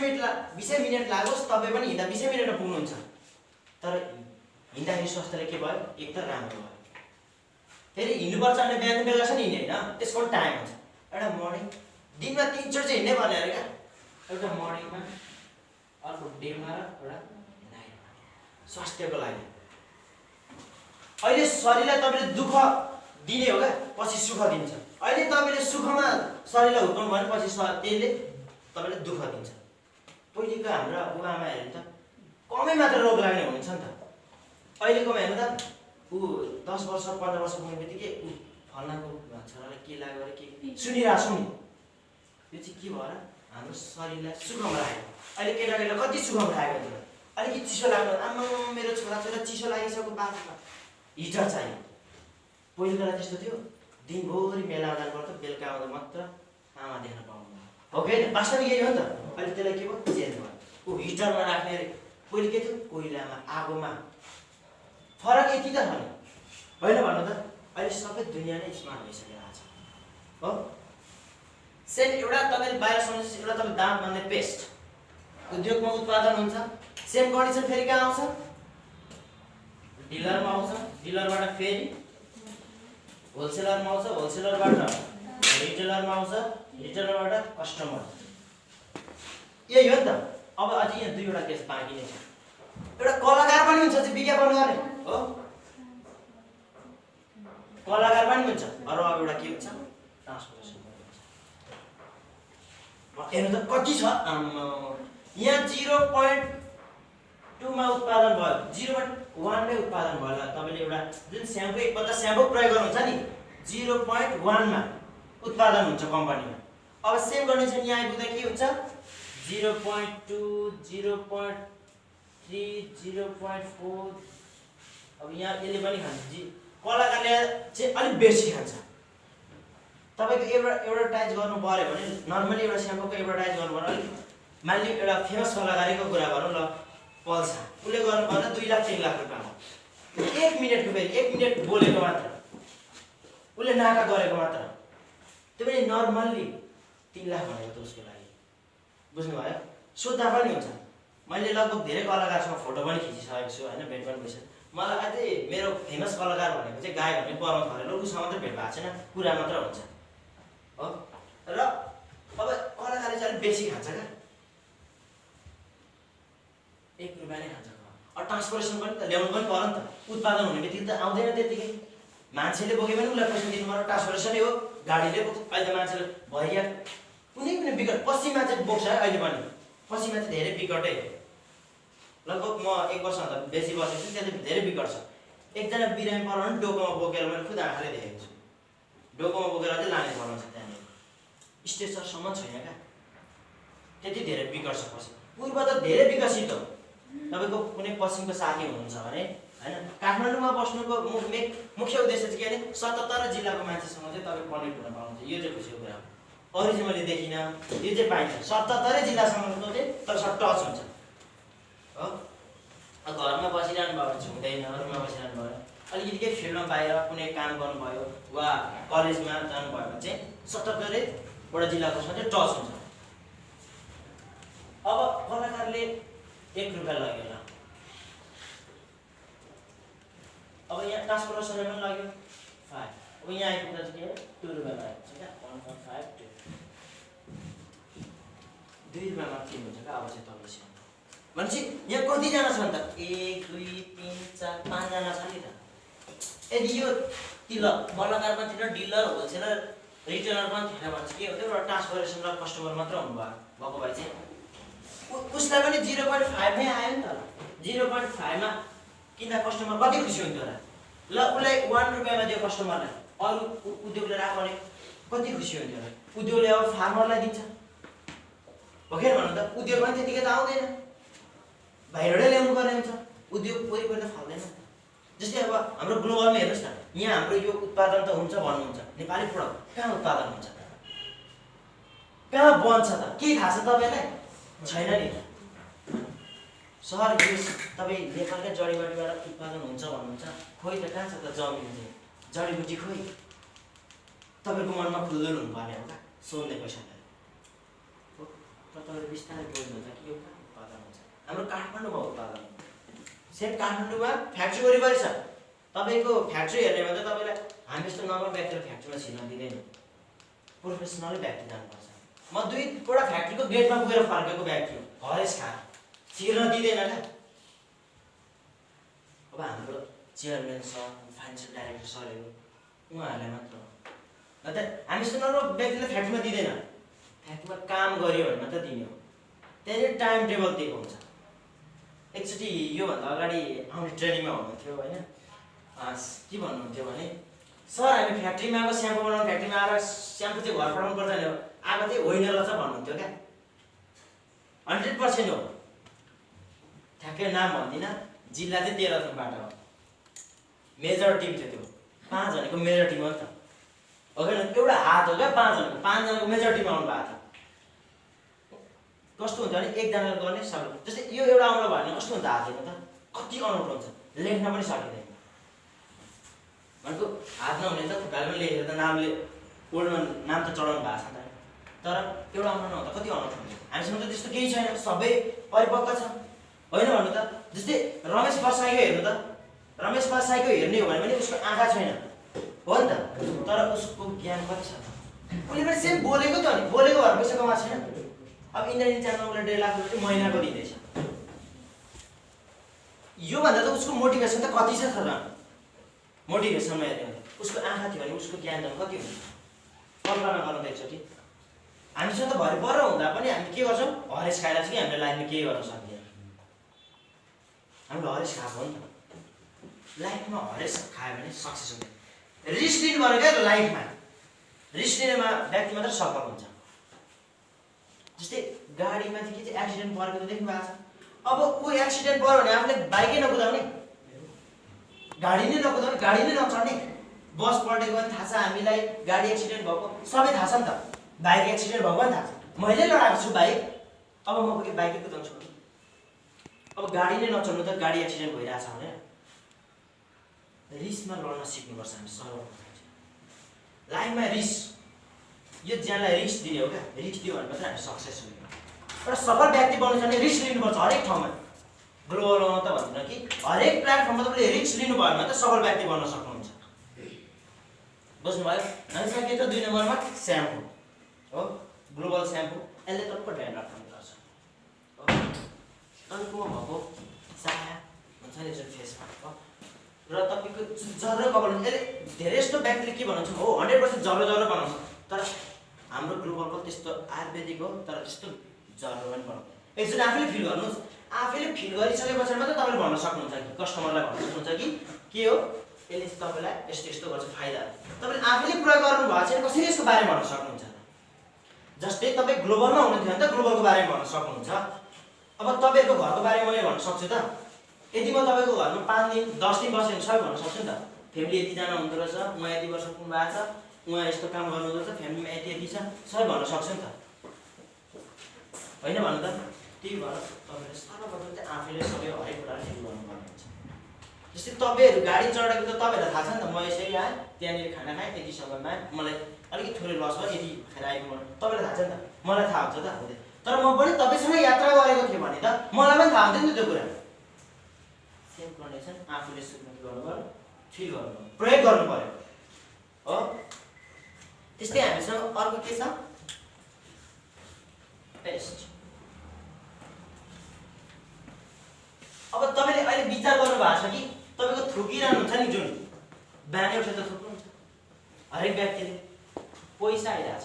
मिनट लागोस्, तपाईँ पनि हिँड्दा 20 मिनटमा पुग्नुहुन्छ। तर हिँड्दाखेरि स्वास्थ्यले के भयो? एक त राम्रो भयो, फेरि हिँड्नुपर्छ भने बिहान बेलुका छ नि हिँड्ने होइन, त्यसको पनि टाइम हुन्छ। एउटा मर्निङ, दिनमा 3 चोटि चाहिँ हिँड्ने भन्ने अरे क्या, एउटा मर्निङमा, अर्को डेमा र एउटा नाइटमा, स्वास्थ्यको लागि। अहिले शरीरलाई तपाईँले दुःख दिने हो क्या, पछि सुख दिन्छ। अहिले तपाईँले सुखमा शरीरलाई हुर्काउनु भयो भने पछि त्यसले तपाईँले दुःख दिन्छ। पहिलेको हाम्रा बुबाआमा हेर्नु त कमै मात्र रोग लाग्ने हुनुहुन्छ नि त। अहिलेकोमा हेर्नु त, ऊ 10 वर्ष 15 वर्ष पुग्ने बित्तिकै ऊ फल्नाको छोरालाई के लाग्यो अरे के सुनिरहेको छु नि, यो चाहिँ के भएर हाम्रो शरीरलाई सुखमा राख्यो। अहिले केटाकेटीलाई कति सुखमा राखेको हुन्छ, अलिकति चिसो लाग्नु, आमा मेरो छोरा चिसो लागिसक्यो, बाथरुममा हिटर चाहियो। पहिलो बेला त्यस्तो थियो, दिनभरि मेला जानु पर्थ्यो, बेलुका आउँदा मात्र आमा देख्न पाउनु हो कि वास्तविक यही हो नि त। अहिले त्यसलाई के भयो, चेन्ज भयो, ऊ हिटरमा राख्ने अरे, पहिले के थियो कोइलामा आगोमा। फरक यति त छ नि, होइन भन्नु त? अहिले सबै दुनियाँ नै स्मार्ट भइसकेको छ हो। सेम एउटा तपाईँले बाहिर सोच्नुहोस्, एउटा तपाईँ दाँत बाँध्ने पेस्ट उद्योगमा उत्पादन हुन्छ, सेम कन्डिसन फेरि कहाँ आउँछ? डिलरमा आउँछ, डिलरबाट फेरि होलसेलरमा आउँछ, होलसेलरबाट रिटेलरमा आउँछ, रिटेलरबाट कस्टमर। यही हो नि त। अब अझै यहाँ 2वटा केस बाँकी नै छ। एउटा कलाकार पनि हुन्छ चाहिँ विज्ञापन गर्ने हो, कलाकार पनि हुन्छ। अरू अब एउटा के हुन्छ, ट्रान्सपोर्टेसन हुन्छ। हेर्नु त कति छ, यहाँ 0.2 मा उत्पादन भयो, 0.1 मै उत्पादन भयो। तपाईँले एउटा जुन स्याम्पू एकपल्ट स्याम्पू प्रयोग गर्नुहुन्छ नि, 0.1 मा उत्पादन हुन्छ कम्पनीमा। अब सेम कन्डिसन यहाँ आइपुग्दा के हुन्छ, 0.2, 0.3, 0.4, अब यहाँ यसले पनि खान्छ जी कलाकारले चाहिँ अलिक बेसी खान्छ तपाईको एडभर्टाइज गर्नु पर्यो भने नर्मली एउटा स्याम्पूको एडभर्टाइज गर्नु पर्यो अलिक मान्ने एउटा फेमस कलाकारको कुरा गरौँ ल पल्सा उसले गर्नु पर्दा 2 लाख 3 लाख रुपैयाँमा 1 मिनेटको फेरि 1 मिनेट बोलेको मात्र उसले नाका गरेको मात्र त्यो पनि नर्मल्ली 3 लाख भनेको त उसको लागि बुझ्नुभयो सोध्दा पनि हुन्छ मैले लगभग धेरै कलाकारसँग फोटो पनि खिचिसकेको छु हैन भेट पनि भइसक्यो मलाई अझै मेरो फेमस कलाकार भनेको चाहिँ गायक भने परम थरेल उसँग मात्रै भेट भएको छैन कुरा मात्र हुन्छ हो र अब कलाकारले चाहिँ अलिक बेसी खान्छ क्या 1 रुपैयाँ नै खान्छ ट्रान्सपोर्टेसन पनि त ल्याउनु पनि पर्यो नि त उत्पादन हुने बित्तिकै त आउँदैन त्यतिकै मान्छेले बोके पनि उसलाई पैसा दिनु पर्यो ट्रान्सपोर्टेसनै हो गाडीले बोक्छ अहिले मान्छेले भइया कुनै पनि विकट पश्चिममा चाहिँ बोक्छ है अहिले पनि पश्चिममा चाहिँ धेरै विकटै हो लगभग म 1 वर्षभन्दा बेसी बसेको छु त्यहाँ धेरै विकट छ एकजना बिरामी पर्यो भने डोकोमा बोकेर मैले खुद आँखाले देखेको छु डोकोमा बोकेर चाहिँ लाने चलन छ त्यहाँनिर स्टेसनसम्म छैन क्या त्यति धेरै विकट छ पछि पूर्व त धेरै विकसित हो तपाईको कुनै पश्चिमको साथी हुनुहुन्छ भने हैन काठमाडौँमा बस्नुको मुख्य उद्देश्य चाहिँ के भने 77 जिल्लाको मान्छेसँग चाहिँ तपाईँ कनेक्ट हुन पाउनुहुन्छ यो चाहिँ खुसीको कुरा हो अरु चाहिँ मैले देखिनँ यो चाहिँ पाइन्छ 77 जिल्लासँग चाहिँ तपाईसँग टच हुन्छ हो घरमा बसिरहनु भयो भने हुँदैन अरूमा बसिरहनु भयो अलिकति केही फिल्डमा बाहिर कुनै काम गर्नुभयो वा कलेजमा जानुभयो भने चाहिँ 77 वटा जिल्लाको सँग चाहिँ टच हुन्छ अब कलाकारले 1 रुपैयाँ लाग्यो ल अब यहाँ ट्रान्सपोर्टेसन पनि लाग्यो 5 अब यहाँ आइपुग्दा चाहिँ के 2 रुपैयाँ लागेको छ क्या 1.5 2 रुपैयाँ मात्र हुन्छ क्या अब चाहिँ तपाईँ भनेपछि यहाँ कतिजना छन् त 1 2 3 4 5 जना छन् नि त यदि यो डिलर कलाकार पनि थिएन डिलर होलसेलर रिटेलर पनि थिएन भने के हुन्थ्यो एउटा ट्रान्सपोर्टेसन र कस्टमर मात्र हुनुभयो भएको भए चाहिँ उसलाई पनि 0.5 नै आयो नि त 0.5 मा किन्दा कस्टमर कति खुसी हुन्थ्यो होला ल उसलाई 1 रुपैयाँमा दियो कस्टमरलाई अरु उद्योगले राख्यो भने कति खुसी हुन्थ्यो होला उद्योगले अब फार्मरलाई दिन्छ भखेर भन्नु त उद्योग पनि त्यतिकै त आउँदैन बाहिरबाट ल्याउनु पर्ने हुन्छ उद्योग वरिपरि त फाल्दैन जस्तै अब हाम्रो ग्लोबलमा हेर्नुस् न यहाँ हाम्रो यो उत्पादन त हुन्छ भन्नुहुन्छ नेपाली प्रोडक्ट कहाँ उत्पादन हुन्छ कहाँ बन्छ त के थाहा छ तपाईलाई छैन नि सहर यो तपाई नेपालकै जडीबुटीबाट उत्पादन हुन्छ भन्नुहुन्छ खोइ त कहाँ छ त जमिन चाहिँ जडीबुटी खोइ तपाईको मनमा खुल्दो हुनुपर्ने हो का सोध्ने पैसाले हो तपाईले बिस्तारै बोल्नु त के हो उत्पादन हुन्छ हाम्रो काठमाडौँमा उत्पादन सेम काठमाडौँमा फ्याक्ट्री वरिपरि छ तपाईको फ्याक्ट्री हेर्ने भने तपाईलाई हामी जस्तो नर्मल व्यक्तिले फ्याक्ट्रीमा छिर्न दिँदैन प्रोफेसनल व्यक्ति जानुपर्छ म 2 वटा फ्याक्ट्रीको गेटमा पुगेर फर्केको व्यक्ति हो हरेस खा छिर्न दिँदैन क्या अब हाम्रो चेयरम्यान सर फाइनान्सियल डाइरेक्टर सरहरू उहाँहरूलाई मात्र हो त हामी जस्तो नर्मल व्यक्तिले फ्याक्ट्रीमा दिँदैन फ्याक्ट्रीमा काम गर्यो भने मात्र दिने हो त्यही टाइम टेबल दिएको हुन्छ एकचोटि योभन्दा अगाडि आउने ट्रेनिङमा हुनुहुन्थ्यो होइन के भन्नुहुन्थ्यो भने सर हामी फ्याक्ट्रीमा आएको स्याम्पू बनाउनु फ्याक्ट्रीमा आएर स्याम्पू चाहिँ घर पठाउनु पर्दैन हो आएको चाहिँ होइन रहेछ भन्नुहुन्थ्यो क्या 100% हो ठ्याक्कै नाम भन्दिनँ जिल्ला चाहिँ तेह्रथुमबाट हो मेजर टिम थियो त्यो 5 जनाको मेजर टिम हो नि त हो कि एउटा हात हो क्या 5 जनाको मेजर टिम आउनु भएको थियो कस्तो हुन्छ भने एकजनाले गर्ने सबै जस्तै यो एउटा आउनु भयो भने कस्तो हुन्छ हात हेर्नु त कति अनौठो हुन्छ लेख्न पनि सकिँदैन भनेको हात नहुने त खुट्टाले पनि लेखेर त नामले ओल्डमा नाम त चढाउनु भएको छ त तर एउटा आउनु नहुँदा कति अनौठो हुन्छ हामीसँग त त्यस्तो केही छैन सबै परिपक्व छ होइन भन्नु त जस्तै रमेश बसाइको हेर्नु त रमेश बसाइको हेर्ने हो भने पनि उसको आँखा छैन हो नि त तर उसको ज्ञान कति छ उसले पनि सेम बोलेको त नि बोलेको भएर पैसा कमाएको छैन अब इन्डियन च्यानलमा उसले 1.5 लाख रुपियाँ महिनाको दिँदैछ योभन्दा त उसको मोटिभेसन त कति छ त मोटिभेसनमा हेर्ने उसको आँखा थियो भने उसको ज्ञान कति हुन्छ कल्पना गर्नु त एकचोटि हामीसँग त भरि पर हुँदा पनि हामी के गर्छौँ हरेस खाएर चाहिँ कि हामीले लाइफमा केही गर्न सक्दैन हामीले हरेस खाएको नि त लाइफमा हरेस खायो भने सक्सेस हुन्छ रिस्क लिनु पर्यो क्या लाइफमा रिस्क लिनेमा व्यक्ति मात्र सफल हुन्छ जस्तै गाडीमा चाहिँ के चाहिँ एक्सिडेन्ट परेको त देख्नु भएको छ अब ऊ एक्सिडेन्ट पर्यो भने आफूले बाइकै नकुदाउने गाडी नै नकुदाउने, गाडी नै नचढ्ने, बस पल्टेको पनि थाहा छ हामीलाई, गाडी एक्सिडेन्ट भएको सबै थाहा छ नि त, बाइक एक्सिडेन्ट भएको पनि थाहा छ। मैले लडाएको छु बाइक, अब म बाइकै कुदाउँछु। अब गाडी नै नचढ्नु त गाडी एक्सिडेन्ट भइरहेछ भने रिसमा लड्न सिक्नुपर्छ हामी सर्वप्रथम। लाइफमा रिस, यो ज्यानलाई रिस दिने हो क्या, रिस दियो भने मात्रै हामी सक्सेस हुने। एउटा सफल व्यक्ति बन्नु छ भने रिस लिनुपर्छ हरेक ठाउँमा। ग्लोबलमा त भन्दैन कि हरेक प्लेटफर्ममा तपाईँले रिस्क लिनु भयो भने त सफल व्यक्ति बन्न सक्नुहुन्छ। बुझ्नुभयो? हामीसँग के त 2 नम्बरमा स्याम्पू हो, ग्लोबल स्याम्पू, यसले तपाईँको ड्यान्ड्रफ कम गर्छ हो। तपाईँकोमा भएको चाया हुन्छ नि जुन फेसमा हो र तपाईँको जरो कपाल, यसले धेरै जस्तो व्यक्तिले के भन्छ हो 100% जरो बनाउँछ, तर हाम्रो ग्लोबलको त्यस्तो आयुर्वेदिक हो, तर त्यस्तो जरो पनि बनाउँदैन। एकचोटि आफैले फिल गर्नुहोस्, आफैले फिल गरिसकेपछि मात्रै तपाईँले भन्न सक्नुहुन्छ कि कस्टमरलाई भन्न सक्नुहुन्छ कि के हो यसले तपाईँलाई यस्तो यस्तो गर्छ फाइदा। तपाईँले आफैले प्रयोग गर्नु भएको छैन कसरी यसको बारेमा भन्न सक्नुहुन्छ? जस्तै तपाईँ ग्लोबलमा हुनुहुन्थ्यो भने त ग्लोबलको बारेमा भन्न सक्नुहुन्छ। अब तपाईँहरूको घरको बारेमा मैले भन्न सक्छु त? यदि म तपाईँको घरमा 5 दिन 10 दिन बसेँ भने सबै भन्न सक्छु नि त। फ्यामिली यतिजना हुँदो रहेछ, उहाँ यति वर्ष पुग्नु भएको छ, उहाँ यस्तो काम गर्नु रहेछ, फ्यामिलीमा यति छ, सबै भन्न सक्छु नि त, होइन भन्नु त? त्यही भएर तपाईँले सर्वप्रथम चाहिँ आफैले सबै हरेक कुरा फिल गर्नुपर्ने हुन्छ। जस्तै तपाईँहरू गाडी चढेको त तपाईँहरूलाई थाहा छ नि त, म यसरी आएँ, त्यहाँनिर खाना खाएँ, यति समयमा मलाई अलिकति थोरै लस भयो, यति खाएर आइपुग्नु, तपाईँलाई थाहा छ नि त, मलाई थाहा हुन्छ त हुँदैन। तर म पनि तपाईँसँग यात्रा गरेको थिएँ भने त मलाई पनि थाहा हुन्थ्यो नि त त्यो कुरा। सेम कन्डिसन आफूले सुन्नु गर्नु पर्यो, फिल गर्नु पर्यो, प्रयोग गर्नु पर्यो हो। त्यस्तै हामीसँग अर्को के छ? पेस्ट। अब तपाईँले अहिले विचार गर्नु भएको छ कि तपाईँको थुकिरहनु हुन्छ नि, जुन बिहानै उठेर त थुक्नुहुन्छ हरेक व्यक्तिले, पैसा आइरहेछ,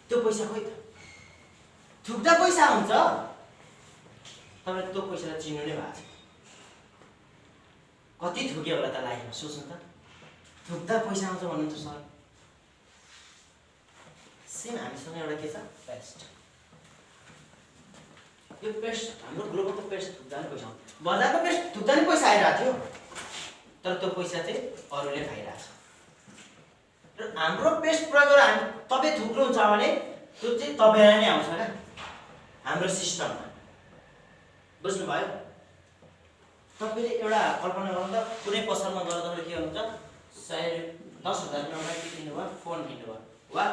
त्यो पैसा खोइ त? थुक्दा पैसा हुन्छ, तपाईँले त्यो पैसालाई चिन्नु नै भएको छ। कति थुक्यो होला त लाइफमा सोच्नु त? थुक्दा पैसा आउँछ भन्नुहुन्छ सर? सेम हामीसँग एउटा के छ? पेस्ट। यो पेस्ट हाम्रो ग्लोबलको पेस्ट थुक्दा नि पैसा आउँछ, बजारको पेस्ट थुक्दा नि पैसा आइरहेको थियो, तर त्यो पैसा चाहिँ अरूले खाइरहेछ। र हाम्रो पेस्ट प्रयोग गरेर हामी तपाईँ थुक्नुहुन्छ भने त्यो चाहिँ तपाईँलाई नै आउँछ क्या हाम्रो सिस्टममा। बुझ्नुभयो? तपाईँले एउटा कल्पना गर्नु त, कुनै पसलमा गएर तपाईँले के गर्नुहुन्छ, 10,000 रुपियाँमा के किन्नुभयो? फोन किन्नुभयो, वा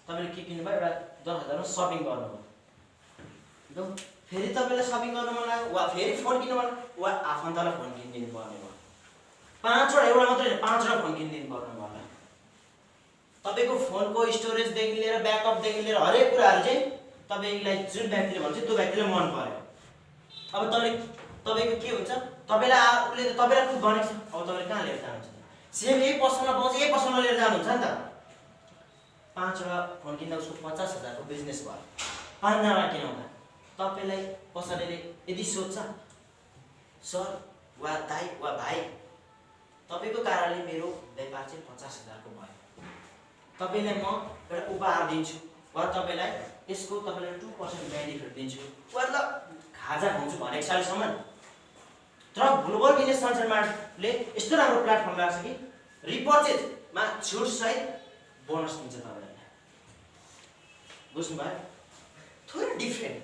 तपाईँले के किन्नुभयो? एउटा 10,000मा सपिङ गर्नुभयो, फेरि तपाईँलाई सपिङ गर्नु मन लाग्यो, वा फेरि फोन किन्नु मन, वा आफन्तलाई फोन किनिदिनु पर्ने भयो। 5वटा, एउटा मात्रै होइन 5वटा फोन किनिदिनु पर्ने भयो। तपाईँको फोनको स्टोरेजदेखि लिएर ब्याकअपदेखि लिएर हरेक कुराहरू चाहिँ तपाईँलाई जुन व्यक्तिले भन्छ त्यो व्यक्तिले मन पर्यो। अब तपाईँको के हुन्छ, तपाईँलाई उसले त तपाईँलाई खुद भनेको छ, अब तपाईँले कहाँ लिएर जानुहुन्छ? सेम यही पसलमा पाउँछ, यही पसलमा लिएर जानुहुन्छ नि त। 5वटा फोन किन्दा उसको 50,000को बिजनेस भयो, 5जना किनाउँदा तपाईँलाई पसलेले यदि सोध्छ, सर वा दाइ वा भाइ तपाईँको कारणले मेरो व्यापार चाहिँ 50,000को भयो, तपाईँलाई म एउटा उपहार दिन्छु, वा तपाईँलाई यसको तपाईँलाई 2% बेनिफिट दिन्छु, वा ल खाजा खुवाउँछु भनेको छ अहिलेसम्म। तर ग्लोबल बिजनेस सन्सारले यस्तो राम्रो प्लेटफर्म ल्याएको छ कि रिपर्चेजमा छुटसहित बोनस दिन्छ तपाईँलाई। बुझ्नुभयो? थोरै डिफ्रेन्ट,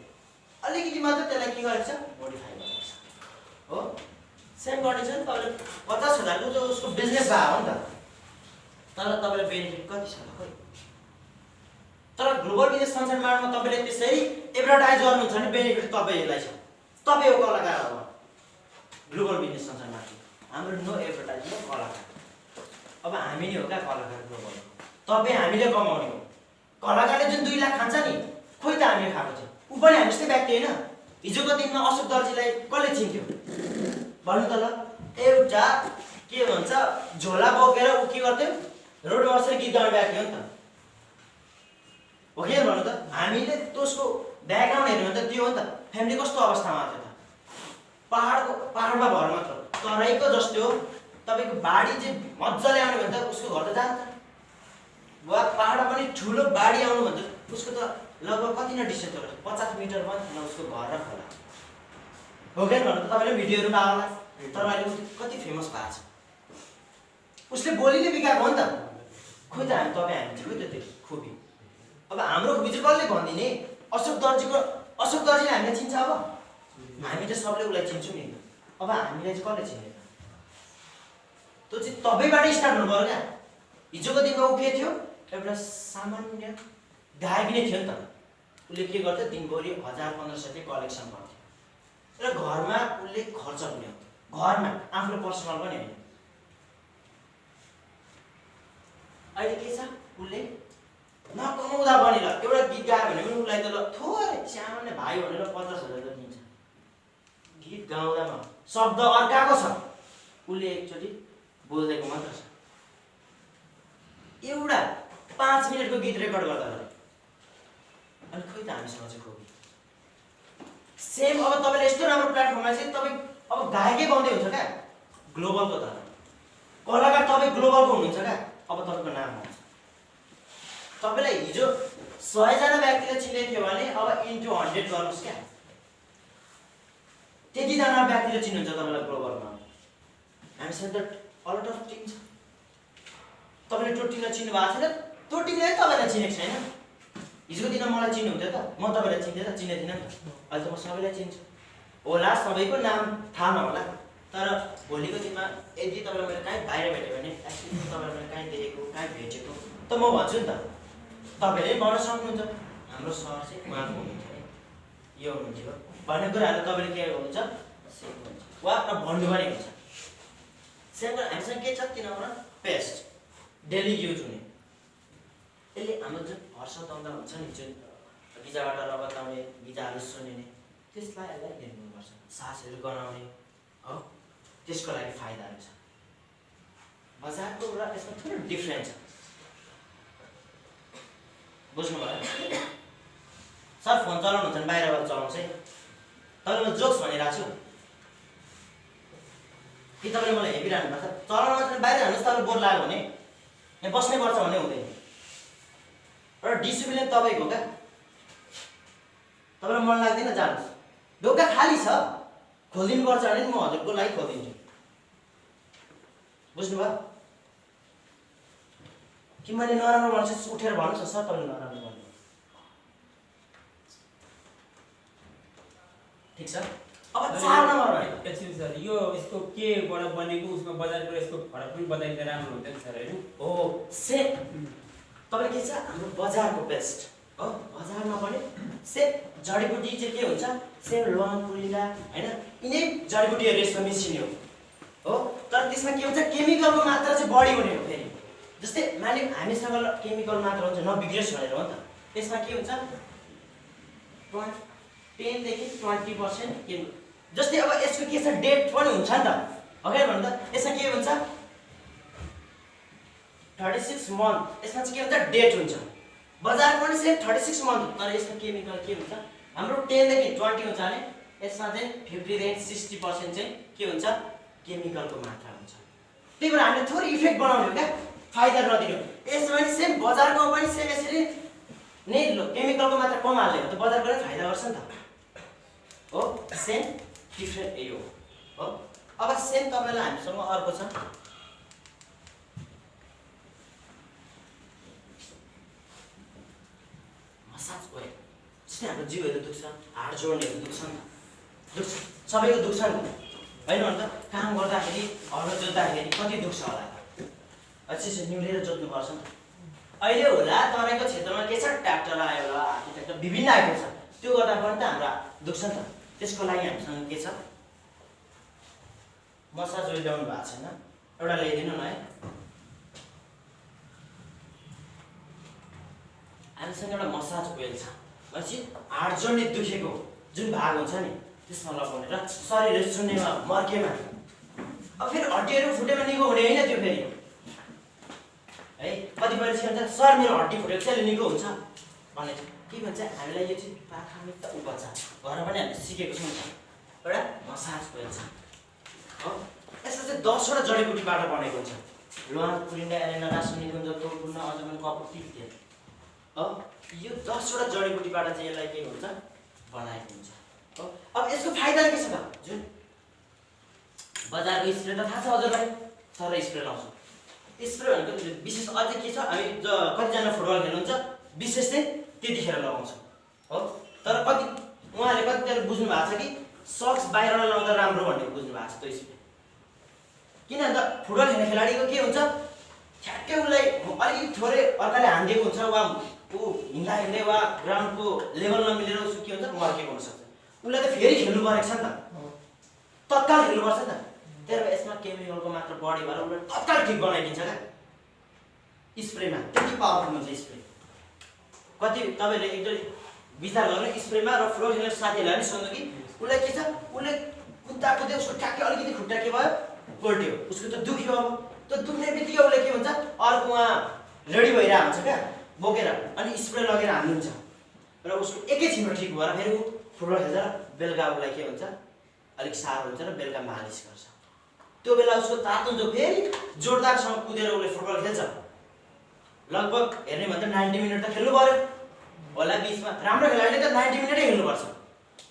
अलिकति मात्र त्यसलाई के गरेको छ, मोडिफाई गरेको छ हो। सेम कन्डिसन तपाईँले 50,000को जो उसको बिजनेस भयो हो नि त, तर तपाईँलाई बेनिफिट कति छ खोइ? तर ग्लोबल बिजनेस सन्सार मार्टमा तपाईँले त्यसरी एडभर्टाइज गर्नुहुन्छ भने बेनिफिट तपाईँलाई छ, तपाईँ हो कलाकार हो। ग्लोबल बिजनेस सन्सार मार्ट हाम्रो नो एडभर्टाइजमेन्ट कलाकार, अब हामी नै हो क्या कलाकार ग्लोबल, तपाईँ हामीले कमाउने हो। कलाकारले जुन 2 लाख खान्छ नि, खोइ त हामीले खाएको छ, ऊ पनि हामी जस्तै व्यक्ति होइन। हिजोको दिनमा अशोक दर्जीलाई कसले चिन्थ्यो भन्नु त ल? एउटा के भन्छ झोला बोकेर ऊ के गर्थ्यो, रोडमा बसेर गीत गाउने व्यक्ति हो नि त, हो कि भन्नु त? हामीले त्यसको ब्याकग्राउन्ड हेर्यो भने त त्यो हो नि त, फ्यामिली कस्तो अवस्थामा थियो त, पहाडमा भर मात्र तराईको जस्तो हो। तपाईँको बाढी चाहिँ मजाले आउने भने त उसको घर त जान्छ, वा पहाडमा पनि ठुलो बाढी आउनु भने त उसको त लगभग कति न डिस्टेन्स होला, 50 मिटरमा उसको घर र खोला, हो कि भन्नु त? तपाईँले भिडियोहरूमा आउला, तर अहिले कति फेमस भएको छ उसले बोलीले बिगाएको हो नि त खोइ त हामी तपाईँ हामी चाहिँ खोइ त त्यो खोपी अब हाम्रो खोपी चाहिँ कसले भनिदिने अशोक दर्जीले हामीलाई चिन्छ अब हामी त सबले उसलाई चिन्छौँ नि अब हामीलाई चाहिँ कसले चिन्दैन त्यो चाहिँ तपाईँबाट स्टार्ट हुनु पऱ्यो क्या हिजोको दिनमा ऊ के थियो एउटा सामान्य गायक नै थियो नि त उसले के गर्थ्यो दिनभरि 1000-1500 कलेक्सन गर्थ्यो र घरमा उसले खर्च पनि घरमा आफ्नो पर्सनल पनि होइन अहिले के छ उसले नकमाउँदा पनि ल एउटा गीत गायो भने पनि उसलाई त ल थोरै सामान्य भाइ भनेर 50,000 त दिन्छ गीत गाउँदामा शब्द अर्काको छ उसले एकचोटि बोल्दैको मात्र छ एउटा 5 मिनेटको गीत रेकर्ड गर्दा अनि खोइ त हामीसँग चाहिँ खोपी सेम अब तपाईँले यस्तो राम्रो प्लेटफर्ममा चाहिँ तपाईँ अब गायकै गाउँदै हुन्छ क्या ग्लोबलको त कलाकार तपाईँ ग्लोबलको हुनुहुन्छ क्या अब तपाईँको नाम आउँछ तपाईँलाई हिजो 100 जना व्यक्तिले चिन्दै थियो भने अब इन्टु 100 गर्नुहोस् क्या त्यतिजना व्यक्तिले चिन्नुहुन्छ तपाईँलाई ग्लोबलमा हामीसँग त अलट अफ टिम छ तपाईँले त्यो टिमलाई चिन्नु भएको छैन त्यो टिमले तपाईँलाई चिनेको छैन हिजोको दिनमा मलाई चिन्नुहुन्थ्यो त म तपाईँलाई चिन्थेँ त चिनेको थिइनँ नि त अहिले त म सबैलाई चिन्छु होला सबैको नाम थाहा नहोला तर भोलिको दिनमा यदि तपाईँलाई मैले कहीँ बाहिर भेट्यो भने एक्चुअली तपाईँलाई मैले कहीँ देखेको कहीँ भेटेको त म भन्छु नि त तपाईँले भन्न सक्नुहुन्छ हाम्रो सर चाहिँ उहाँको हुनुहुन्थ्यो है यो हुनुहुन्थ्यो भन्ने कुराहरू तपाईँले के हुन्छ सेम हुन्छ वा भन्नु पनि हुन्छ सेम हामीसँग के छ 3 नम्बर पेस्ट डेली युज हुने यसले हाम्रो जुन हर्षदङ्ग हुन्छ नि जुन गिजाबाट रगत आउने गिजाहरू सुनिने त्यसलाई यसलाई हेर्नुपर्छ सासहरू गनाउने हो त्यसको लागि फाइदाहरू छ बजारको र यसमा थोरै डिफ्रेन्स छ बुझ्नु भयो सर फोन चलाउनुहुन्छ भने बाहिरबाट चलाउँछ है तपाईँले म जोक्स भनिरहेको छु कि तपाईँले मलाई हेपिरहनु भएको छ चलाउनु मात्र बाहिर हाल्नुहोस् तपाईँले बोर लाग्यो भने यहाँ बस्नै पर्छ भन्ने हुँदैन र डिसिप्लिन तपाईँको क्या तपाईँलाई मन लाग्दैन जानुहोस् ढोका खाली छ खोलिदिनुपर्छ भने म हजुरको लागि खोलिदिन्छु बुझ्नुभयो कि मैले नराम्रो भन्छु उठेर भन्नुहोस् न सर तपाईँले नराम्रो भन्नु ठिक छ अब 4 नम्बरमा एकछिन सर यो यसको केबाट बनेको उसमा बजारको यसको फरक पनि बताइदिँदा राम्रो हुन्छ नि सर हैन हो से तपाईले के छ हाम्रो बजारको बेस्ट हो बजारमा पनि से जडीबुटी चाहिँ के हुन्छ से ल्वाङ पुलिला हैन यिनै जडीबुटीहरु यसमा मिसिने हो तर त्यसमा के हुन्छ केमिकलको मात्रा चाहिँ बढी हुने हो फेरि जस्तै मानिलिउँ हामीसँग केमिकल मात्रा हुन्छ नबिग्रियोस् भनेर हो नि त त्यसमा के हुन्छ 10 देखि 20% केमिकल जस्तै अब यसको के छ डेट पनि हुन्छ नि त अगाडि भन्नु त यसमा के हुन्छ 36 month यसमा चाहिँ के हुन्छ डेट हुन्छ बजार पनि से 36 month तर यसमा केमिकल के हुन्छ हाम्रो 10 देखि 20 हुन्छ भने यसमा चाहिँ 50 देखि 60% चाहिँ के हुन्छ केमिकलको मात्रा हुन्छ त्यही भएर हामीले थोरै इफेक्ट बनाउने हो क्या फाइदा नदिनु यसमा पनि सेम बजारको पनि सेम यसरी नै केमिकलको मात्रा कम हाल्ने हो त बजारको पनि फाइदा गर्छ नि त हो सेम डिफरेन्ट यो हो अब सेम तपाईलाई हामीसँग अर्को छ मसाज ओए जस्तै हाम्रो जिउहरू दुख्छ हाड जोड्नेहरू दुख्छ नि दुख्छ सबैको दुख्छ नि हैन भन्छ काम गर्दाखेरि हलो जोत्दाखेरि कति दुख्छ होला अच्छे निउलेर जोत्नु पर्छ नि अहिले होला तपाईको क्षेत्रमा के छ ट्र्याक्टर आयो होला आर्किटेक्चर विभिन्न आएको छ त्यो गर्दा पनि त हाम्रो दुख्छ नि त त्यसको लागि हामीसँग के छ मसाज ओइल ल्याउनु भएको छैन एउटा ल्याइदिनु न है हामीसँग एउटा मसाज ओइल छ भनेपछि हाड जोड्ने दुखेको जुन भाग हुन्छ नि त्यसमा लगाउने र शरीरहरू सुन्नेमा मर्केमा अब फेरि हड्डीहरू फुटेमा निको हुने होइन त्यो फेरि है कतिपय भन्छ सर मेरो हड्डी फुटेको छ निको हुन्छ भने के भन्छ हामीलाई यो चाहिँ प्राथमिक उपचार घरमा पनि हामीले सिकेको छौँ एउटा मसाज ओइल छ हो यसमा चाहिँ 10 वटा जडीबुटीबाट बनेको हुन्छ ल्वाङ पुलिन्डा एरेना रासु निकुञ्ज तोडपुन्न अजमन कपुर इत्यादि हो यो 10 वटा जडीबुटीबाट चाहिँ यसलाई के हुन्छ बनाएको हुन्छ हो अब यसको फाइदा के छ त जुन बजारको स्प्रे त थाहा छ हजुरलाई, तर स्प्रे लाउँछौँ। स्प्रे भनेको विशेष अझै के छ, हामी कतिजना फुटबल खेल्नुहुन्छ विशेष चाहिँ त्यतिखेर लगाउँछौँ हो। तर उहाँहरूले कतिजना बुझ्नु भएको छ कि सक्स बाहिरबाट लाउँदा राम्रो भन्ने बुझ्नु भएको छ त्यो स्प्रे। किन भन्दा फुटबल खेल्ने खेलाडीको के हुन्छ, ठ्याक्कै उसलाई अलिकति थोरै अर्काले हानिदिएको हुन्छ वा ऊ हिँड्दा हिँड्दै वा ग्राउन्डको लेभल नमिलेर उसको के हुन्छ मर्केको हुनसक्छ। उसलाई त फेरि खेल्नु परेको छ नि त, तत्काल खेल्नुपर्छ नि त। त्यही भएर यसमा केमिकलको मात्र बढी भएर उसलाई तत्काल ठिक बनाइदिन्छ क्या स्प्रेमा। त्यति पावरफुल हुन्छ स्प्रे। कति तपाईँले एकदम विचार गर्नु स्प्रेमा र फुटबल खेल्ने साथीहरूलाई पनि सोध्नु कि उसलाई के छ, उसले कुद्दा कुद्दै उसको ठ्याक्कै अलिकति खुट्टा के भयो पल्ट्यो, उसको त दुख्यो। अब त्यो दुख्ने बित्तिकै उसले के हुन्छ अर्को उहाँ रेडी भइरहेको हुन्छ क्या बोकेर, अनि स्प्रे लगेर हाल्नुहुन्छ र उसको एकैछिनमा ठिक भएर फेरि ऊ फुटबल खेल्छ र बेलुका उसलाई के हुन्छ अलिक साह्रो हुन्छ र बेलुका मालिस गर्छ। त्यो बेला उसको तातुन्जो फेरि जोरदारसँग कुदेर उसले फुटबल खेल्छ। लगभग हेर्ने भन्दा 90 मिनट त खेल्नु पर्यो होला बिचमा। राम्रो खेलाडीले त 90 मिनटै खेल्नुपर्छ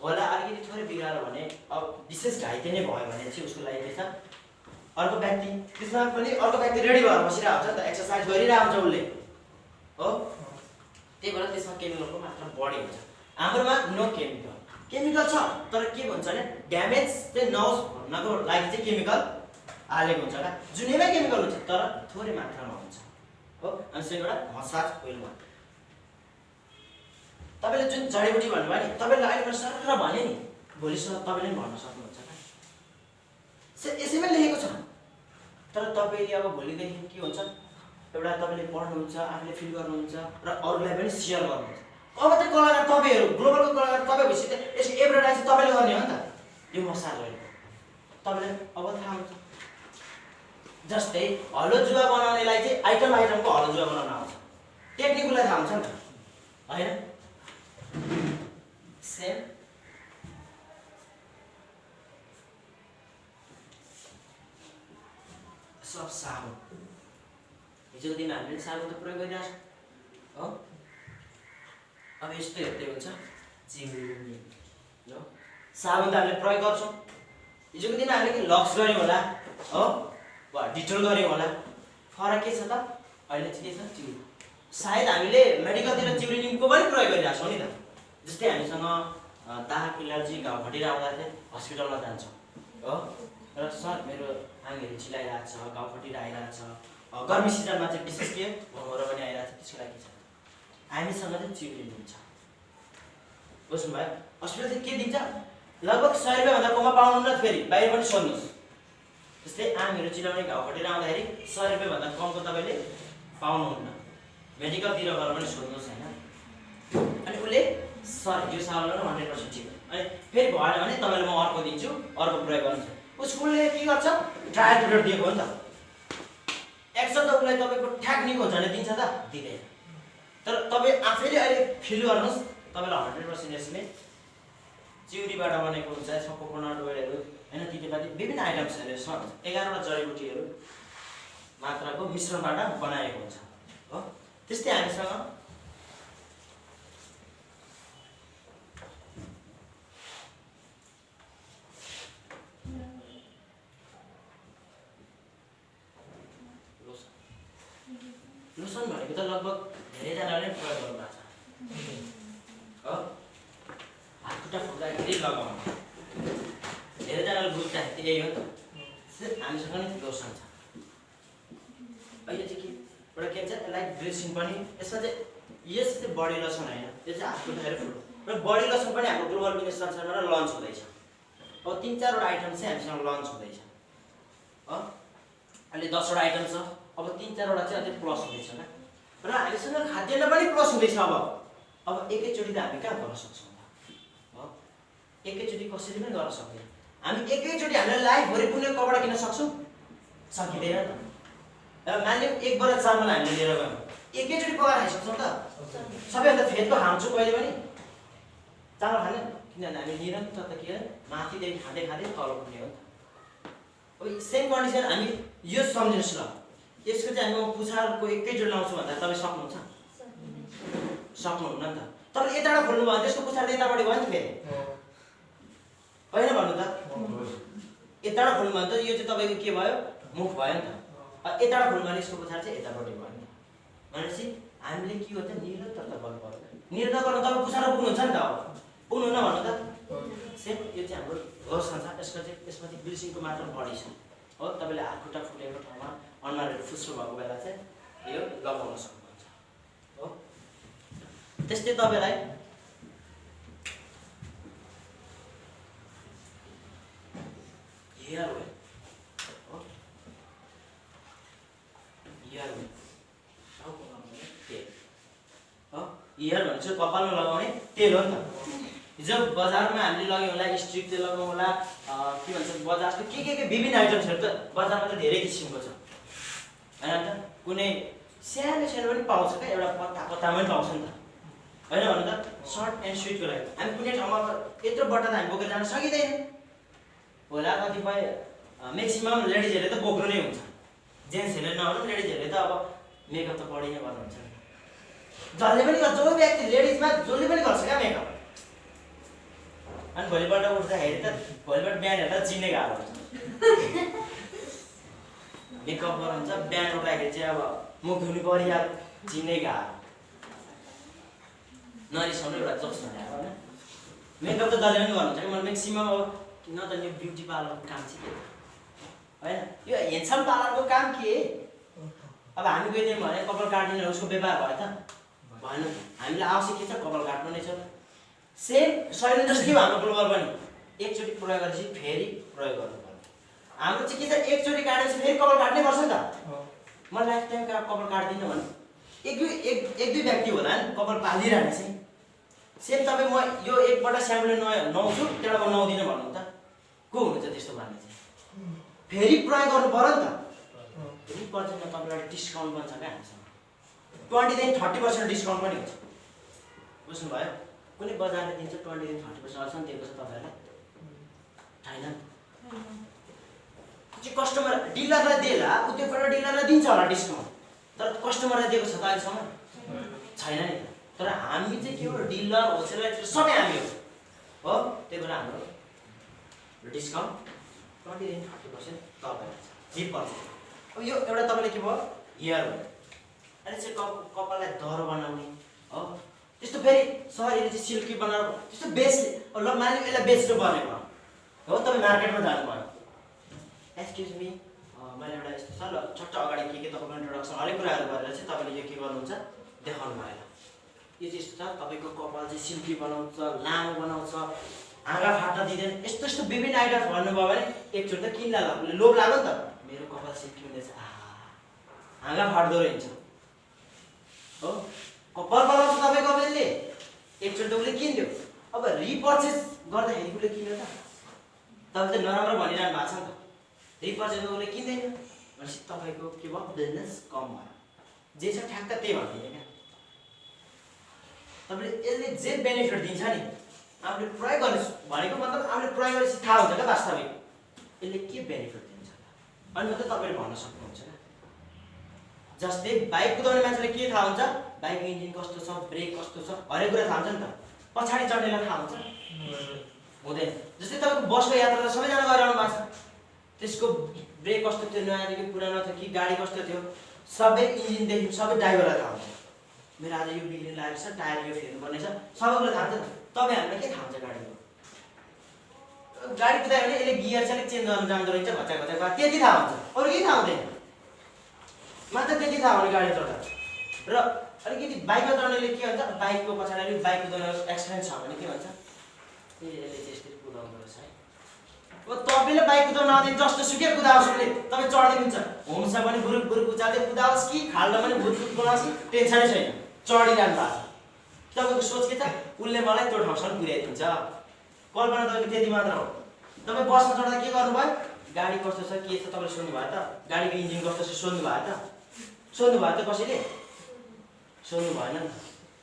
होला। अलिकति थोरै बिगाऱ्यो भने अब विशेष घाइते नै भयो भने चाहिँ उसको लागि के छ अर्को व्यक्ति त्यसमा पनि अर्को व्यक्ति रेडी भएर बसिरहेको हुन्छ नि त, एक्सर्साइज गरिरहेको हुन्छ उसले हो। त्यही भएर त्यसमा केमिकलको मात्रा बढी हुन्छ। हाम्रोमा नो केमिकल, केमिकल छ तर के भन्छ भने ड्यामेज चाहिँ नहोस् भन्नको लागि चाहिँ केमिकल हालेको हुन्छ क्या। जुनैमा केमिकल हुन्छ तर थोरै मात्रामा हुन्छ हो। अनि एउटा मसाज ओइलमा तपाईँले जुन जडीबुटी भन्नुभयो नि, तपाईँले अहिले मैले सरर भने नि भोलिसम्म तपाईँले पनि भन्न सक्नुहुन्छ क्या, यसैमा लेखेको छ। तर तपाईँले अब भोलिदेखि के हुन्छ एउटा तपाईँले पढ्नुहुन्छ, आफूले फिल गर्नुहुन्छ र अरूलाई पनि सेयर गर्नुहुन्छ। अब चाहिँ कलाकार तपाईँहरू ग्लोबलको कलाकार तपाईँ भएपछि त यसको एडभर्टाइज तपाईँले गर्ने हो नि त। यो मसाज ओइल तपाईँलाई अब थाहा हुन्छ। जस्तै हलो जुवा बनाउनेलाई चाहिँ आइटमको हलो जुवा बनाउन आउँछ, टेक्निक उसलाई थाहा हुन्छ नि त होइन। सेम सब साबुन, हिजोको दिन हामीले साबुन त प्रयोग गरिरहेको छ हो। अब यस्तो हेर्दै हुन्छ चिम्री हो, साबुन त हामीले प्रयोग गर्छौँ। हिजोको दिन हामीले के लक्स गऱ्यौँ होला हो वा डिटोल गऱ्यौँ होला। फरक के छ त अहिले चाहिँ के छ चिउरी। सायद हामीले मेडिकलतिर चिउरी निमको पनि प्रयोग गरिरहेको छौँ नि त। जस्तै हामीसँग दाग एलर्जी घाउ खटिएर आउँदा चाहिँ हस्पिटलमा जान्छौँ हो, र सर मेरो आङहरू चिलाइरहेको छ, घाउ खटिएर आइरहेको छ, गर्मी सिजनमा चाहिँ विशेष के घमौरो पनि आइरहेको छ, त्यसको लागि छ हामीसँग चाहिँ चिउरी निम छ। बुझ्नुभयो। हस्पिटल चाहिँ के दिन्छ लगभग 100 रुपियाँभन्दा कममा पाउनुहुन्न। फेरि बाहिर पनि सोध्नुहोस्, जस्तै आङहरू चिलाउने घाउ खटिएर आउँदाखेरि 100 रुपियाँभन्दा कमको तपाईँले पाउनुहुन्न। मेडिकलतिर गएर पनि सोध्नुहोस् होइन। अनि उसले सर यो साबुन 100% ठिक, अनि फेरि भएन भने तपाईँलाई म अर्को दिन्छु, अर्को प्रयोग गर्नुहुन्छ। उसले के गर्छ ट्रायल पिरियड दिएको हो नि त। एक्सन त उसलाई तपाईँको ठ्याक निको हुन्छ भने दिन्छ त, दिँदैन। तर तपाईँ आफैले अहिले फिल गर्नुहोस् तपाईँलाई 100% यसले चिउरीबाट बनेको हुन्छ, यसमा कोकोनट ओइलहरू होइन, तितेपाती विभिन्न आइटम्सहरू यसमा हुन्छ। 11वटा जडीबुटीहरू मात्राको मिश्रणबाट बनाएको हुन्छ हो। त्यस्तै हामीसँग लोसन भनेको त लगभग धेरैजनाले प्रयोग गर्नुभएको छ हो। हात खुट्टा फुट्दाखेरि लगाउनु धेरैजनाले बुझ्दाखेरि यही हो नि त। हामीसँग नि लोसन छ। अहिले चाहिँ के एउटा के भन्छ लाइक ड्रेसिङ पनि यसमा चाहिँ यस चाहिँ बडी लोसन होइन, यो चाहिँ हात खुट्टाहरू फुट्यो र बडी लोसन पनि हाम्रो ग्लोबल बिजनेस संसारमा लन्च हुँदैछ। अब 3-4वटा आइटम चाहिँ हामीसँग लन्च हुँदैछ हो। अहिले 10वटा आइटम छ, अब 3-4वटा चाहिँ अझै प्लस हुँदैछ क्या। र हामीसँग खाद्यान्न पनि प्लस हुँदैछ। अब एकैचोटि त हामी कहाँ गर्न सक्छौँ हो, एकैचोटि कसरी पनि गर्न सक्दैन। हामी एकैचोटि हामीले लाइफभरि कुनै कपडा किन्न सक्छौँ, सकिँदैन त। मान्यौँ 1 बोरा चामल हामीले लिएर गयौँ, एकैचोटि पकाएर खाइसक्छौँ त। सबैभन्दा फेदको खान्छौँ कहिले पनि चामल खाने, किनभने हामी निरन्तर त के माथिदेखि खाँदै खाँदै तल पुग्ने हो नि त। अब सेम कन्डिसन हामी यो सम्झिनुहोस् ल, यसको चाहिँ हामी पुछारको एकैचोटि लाउँछु भन्दा तपाईँ सक्नुहुन्छ? सक्नुहुन्न नि त। तपाईँले यताबाट खोल्नु भयो भने त्यसको पुछार यतापट्टि भयो नि त फेरि होइन भन्नु त। यताबाट खोल्नु भने त यो चाहिँ तपाईँको के भयो मुख भयो नि त यताबाट खोल्नु भने यसको पछाडि चाहिँ यतापट्टि भयो नि भनेपछि हामीले के हो त निरन्तरता गर्नु पर्छ निरन्तर गर्नु तपाईँ पुछाएर पुग्नुहुन्छ नि त अब पुग्नुहुन्न भन्नु त सेम यो चाहिँ हाम्रो घर संसार यसको चाहिँ यसमा चाहिँ ब्लिचिङको मात्रा बढी छ हो तपाईँले हात खुट्टा फुटेको ठाउँमा अनुहारहरू फुस्रो भएको बेला चाहिँ यो लगाउन सक्नुहुन्छ हो त्यस्तै तपाईँलाई हेयर ओइल हो हेयर ओइल हेयर भनेको कपालमा लगाउने तेल हो नि त हिजो बजारमा हामीले लग्यौँ होला स्ट्रिक तेल लगाउँ होला के भन्छ बजारको के विभिन्न आइटम्सहरू त बजारमा त धेरै किसिमको छ होइन त कुनै सानो सानो पनि पाउँछ क्या एउटा पत्तामा पनि पाउँछ नि त होइन भन्नु त सर्ट एन्ड स्विटको लागि हामी कुनै ठाउँमा यत्रो बट्टा त हामी बोकेर जान सकिँदैन होला कतिपय म्याक्सिमम लेडिजहरूले त बोक्नु नै हुन्छ जेन्ट्सहरूले नहुनु लेडिजहरूले त अब मेकअप त बढी नै गर्नुहुन्छ जसले पनि गर्छ जो व्यक्ति लेडिजमा जसले पनि गर्छ क्या मेकअप अनि भोलिपल्ट उठ्दाखेरि त भोलिपल्ट बिहान हेर्दा चिन्ने गाह्रो हुन्छ मेकअप गर्नुहुन्छ बिहान उठ्दाखेरि चाहिँ अब मुख धुनु परिहाल्यो चिन्ने गाह्रो नरिसाउनु एउटा जोक्स भने होइन मेकअप त जसले पनि गर्नुहुन्छ कि मलाई म्याक्सिमम अब न त यो ब्युटी पार्लरको काम चाहिँ के होइन यो हेन्डसम पार्लरको काम के अब हामी गइदियौँ भने कपाल काटिदिनु उसको व्यापार भयो त भएन हामीलाई आवश्यक के छ कपाल काट्नु नै छ सेम शैली जस्तै हो हाम्रो ग्लोबल पनि एकचोटि प्रयोग गरेपछि फेरि प्रयोग गर्नुपर्छ हाम्रो चाहिँ के छ एकचोटि काटेपछि फेरि कपाल काट्नै पर्छ नि त म लाइफ टाइम कपाल काट्दिनँ भने एक दुई व्यक्ति होला नि कपाल पालिरहने चाहिँ सेम तपाईँ म यो एकपल्ट स्याम्पलले नुहाउँछु त्यहाँबाट म नुहाउँदिनँ भन्नु त को हुनुहुन्छ त्यस्तो भन्ने चाहिँ फेरि प्रयोग गर्नु पर्यो नि त 3% तपाईँलाई डिस्काउन्ट पनि छ क्या हामीसँग 20% 30% डिस्काउन्ट पनि हुन्छ बुझ्नुभयो कुनै बजारले दिन्छ 20% 30% अहिलेसम्म दिएको छ तपाईँहरूलाई छैन चाहिँ कस्टमर डिलरलाई दिएला उद्योगबाट डिलरलाई दिन्छ होला डिस्काउन्ट तर कस्टमरलाई दिएको छ त अहिलेसम्म छैन नि तर हामी चाहिँ के हो डिलर होलसेलर सबै हामी हो त्यही भएर हाम्रो डिस्काउन्ट 20% 30% तपाईँलाई छ 3%। अब यो एउटा तपाईँले के भयो हेयर हो अहिले चाहिँ कपाललाई दह्रो बनाउने हो त्यस्तो फेरि शरीरले चाहिँ सिल्की बनाएर त्यस्तो बेच्ने ल मानिलिउँ यसलाई बेच्नु पर्ने भयो हो तपाईँ मार्केटमा जानुभयो एक्सक्युज मी मैले एउटा यस्तो छ ल छट्ट अगाडि के तपाईँको इन्ट्रोडक्सन हरेक कुराहरू गरेर चाहिँ तपाईँले यो के गर्नुहुन्छ देखाउनु भयो यो चाहिँ यस्तो छ तपाईँको कपाल चाहिँ सिल्की बनाउँछ लामो बनाउँछ हाँगा फाट्न दिँदैन यस्तो विभिन्न आइटम्स भन्नुभयो भने एकचोटि त किन्ला लोभ लाग्यो नि त मेरो कपाल सिल्की हुँदैछ हाँगा फाट्दो रहेछ हो कपाल बनाउँछ तपाईँको अब यसले एकचोटि त उसले किन्यो अब रिपर्चेस गर्दाखेरि उसले किन्यो त तपाईँ त नराम्रो भनिरहनु भएको छ नि त रिपर्चेस उसले किन्दैन भनेपछि तपाईँको के भयो बिजनेस कम भयो जे छ ठ्याक्क त्यही भन्दिनँ क्या तपाईँले यसले जे बेनिफिट दिन्छ नि आफूले प्रयोग गर्ने भनेको मतलब आफूले प्रयोग गरेपछि थाहा हुन्छ क्या वास्तविक यसले के बेनिफिट दिन्छ अनि मात्रै तपाईँले भन्न सक्नुहुन्छ क्या जस्तै बाइक कुदाउने मान्छेले के थाहा हुन्छ बाइक इन्जिन कस्तो छ ब्रेक कस्तो छ हरेक कुरा थाहा हुन्छ नि त पछाडि चढ्नेलाई थाहा हुन्छ हुँदैन जस्तै तपाईँको बसको यात्रा त सबैजना गरिरहनु भएको छ त्यसको ब्रेक कस्तो थियो नयाँ थियो कि पुरानो थियो कि गाडी कस्तो थियो सबै इन्जिनदेखि सबै ड्राइभरलाई थाहा हुन्छ मेरो आज यो बिग्रिन लागेको छ टायर यो फेर्नुपर्ने छ सबै कुरा थाहा हुन्छ नि तपाईँहरूलाई के थाहा हुन्छ गाडीको गाडी कुदायो भने यसले गियर चाहिँ अलिक चेन्ज गर्नु जाँदो रहेछ घचा त्यति थाहा हुन्छ अरू केही थाहा हुँदैन मात्र त्यति थाहा हुने गाडी चढ्दा र अलिकति बाइकमा चढ्नेले के भन्छ बाइकको पछाडि अलिक बाइक कुदाउने एक्सपिरियन्स छ भने के भन्छ ए यसले चाहिँ यसरी कुदाउँदो रहेछ है अब तपाईँले बाइक कुदाउन आउँदैन जस्तो सुकै कुदाओस् उसले तपाईँ चढिदिनुहुन्छ होमसा पनि बुरुक उचाल्दै कुदाओस् कि खाल्डो पनि भुटफुट बनाओस् कि टेन्सनै छैन चढिरहनु भएको छ तपाईँको सोच के छ उसले मलाई त्यो ठाउँसम्म पुर्याइदिन्छ कल्पना तपाईँको त्यति मात्र हो तपाईँ बसमा चढ्दा के गर्नुभयो गाडी कस्तो छ के छ तपाईँले सोध्नुभयो त गाडीको इन्जिन कस्तो छ सोध्नुभयो त कसैले सोध्नु भएन नि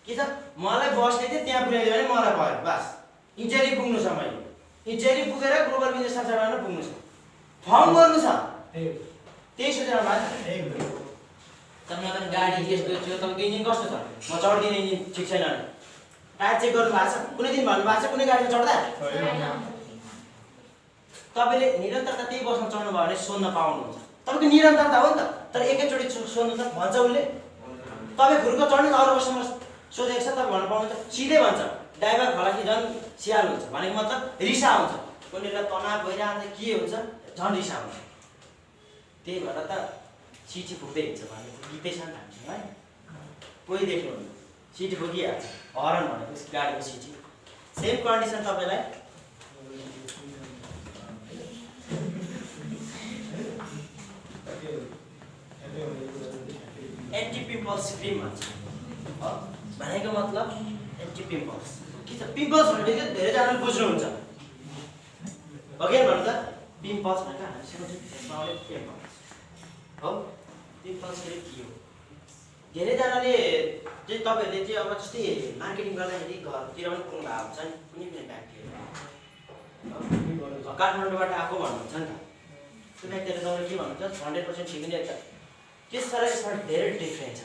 के छ मलाई बसले चाहिँ त्यहाँ पुर्याइदियो भने मलाई भयो बस इन्चेरी पुग्नु छ मैले इन्चेरी पुगेर ग्लोबल बिजनेस संसारमा पुग्नु छ फर्म गर्नु छ त्यही सोचेर भयो तपाईँ गाडी यस्तो थियो तपाईँको इन्जिन कस्तो छ म चढ्दिनँ इन्जिन ठिक छैन भने टायर चेक गर्नु भएको छ कुनै दिन भन्नु भएको छ कुनै गाडीमा चढ्दा तपाईँले निरन्तरता त्यही बसमा चढ्नु भयो भने सोध्न पाउनुहुन्छ। तपाईँको निरन्तरता हो नि त। तर एकैचोटि सोध्नु त भन्छ उसले। तपाईँ खुर्को चढ्नु अरू बसमा सोधेको छ तपाईँ भन्नु पाउनुहुन्छ, सिधै भन्छ ड्राइभर खलासी झन् स्याल हुन्छ भनेको मतलब रिसा हुन्छ। उनीहरूलाई तनाव भइरहन्छ के हुन्छ झन् रिसा हुन्छ। त्यही भएर त सिटी फुक्दै हिँड्छ भन्ने गीतै छ नि हामीसँग है। कोही देख्नुहुन्न सिटी फुकिहाल्छ, हरन भनेको गाडीको सिटी। सेम कन्डिसन तपाईँलाई एन्टी पिम्पल्स क्रिम भन्छ। भनेको मतलब एन्टी पिम्पल्स के छ? पिम्पल्स भनेको धेरैजनाले बुझ्नुहुन्छ। अघि भन्नु त पिम्पल्स भनेको हामीसँग जुन फेसमा आउने पिम्पल्स हो। पिम्पल्स के हो? धेरैजनाले चाहिँ तपाईँहरूले चाहिँ अब जस्तै मार्केटिङ गर्दाखेरि घरतिर पनि पुग्नु भएको हुन्छ नि, कुनै कुनै व्यक्तिहरू काठमाडौँबाट आएको भन्नुहुन्छ नि त। त्यो व्यक्तिहरूले तपाईँले के भन्नुहुन्छ 100% ठिक नै छ। त्यसमा र यसमा धेरै डिफ्रेन्स छ,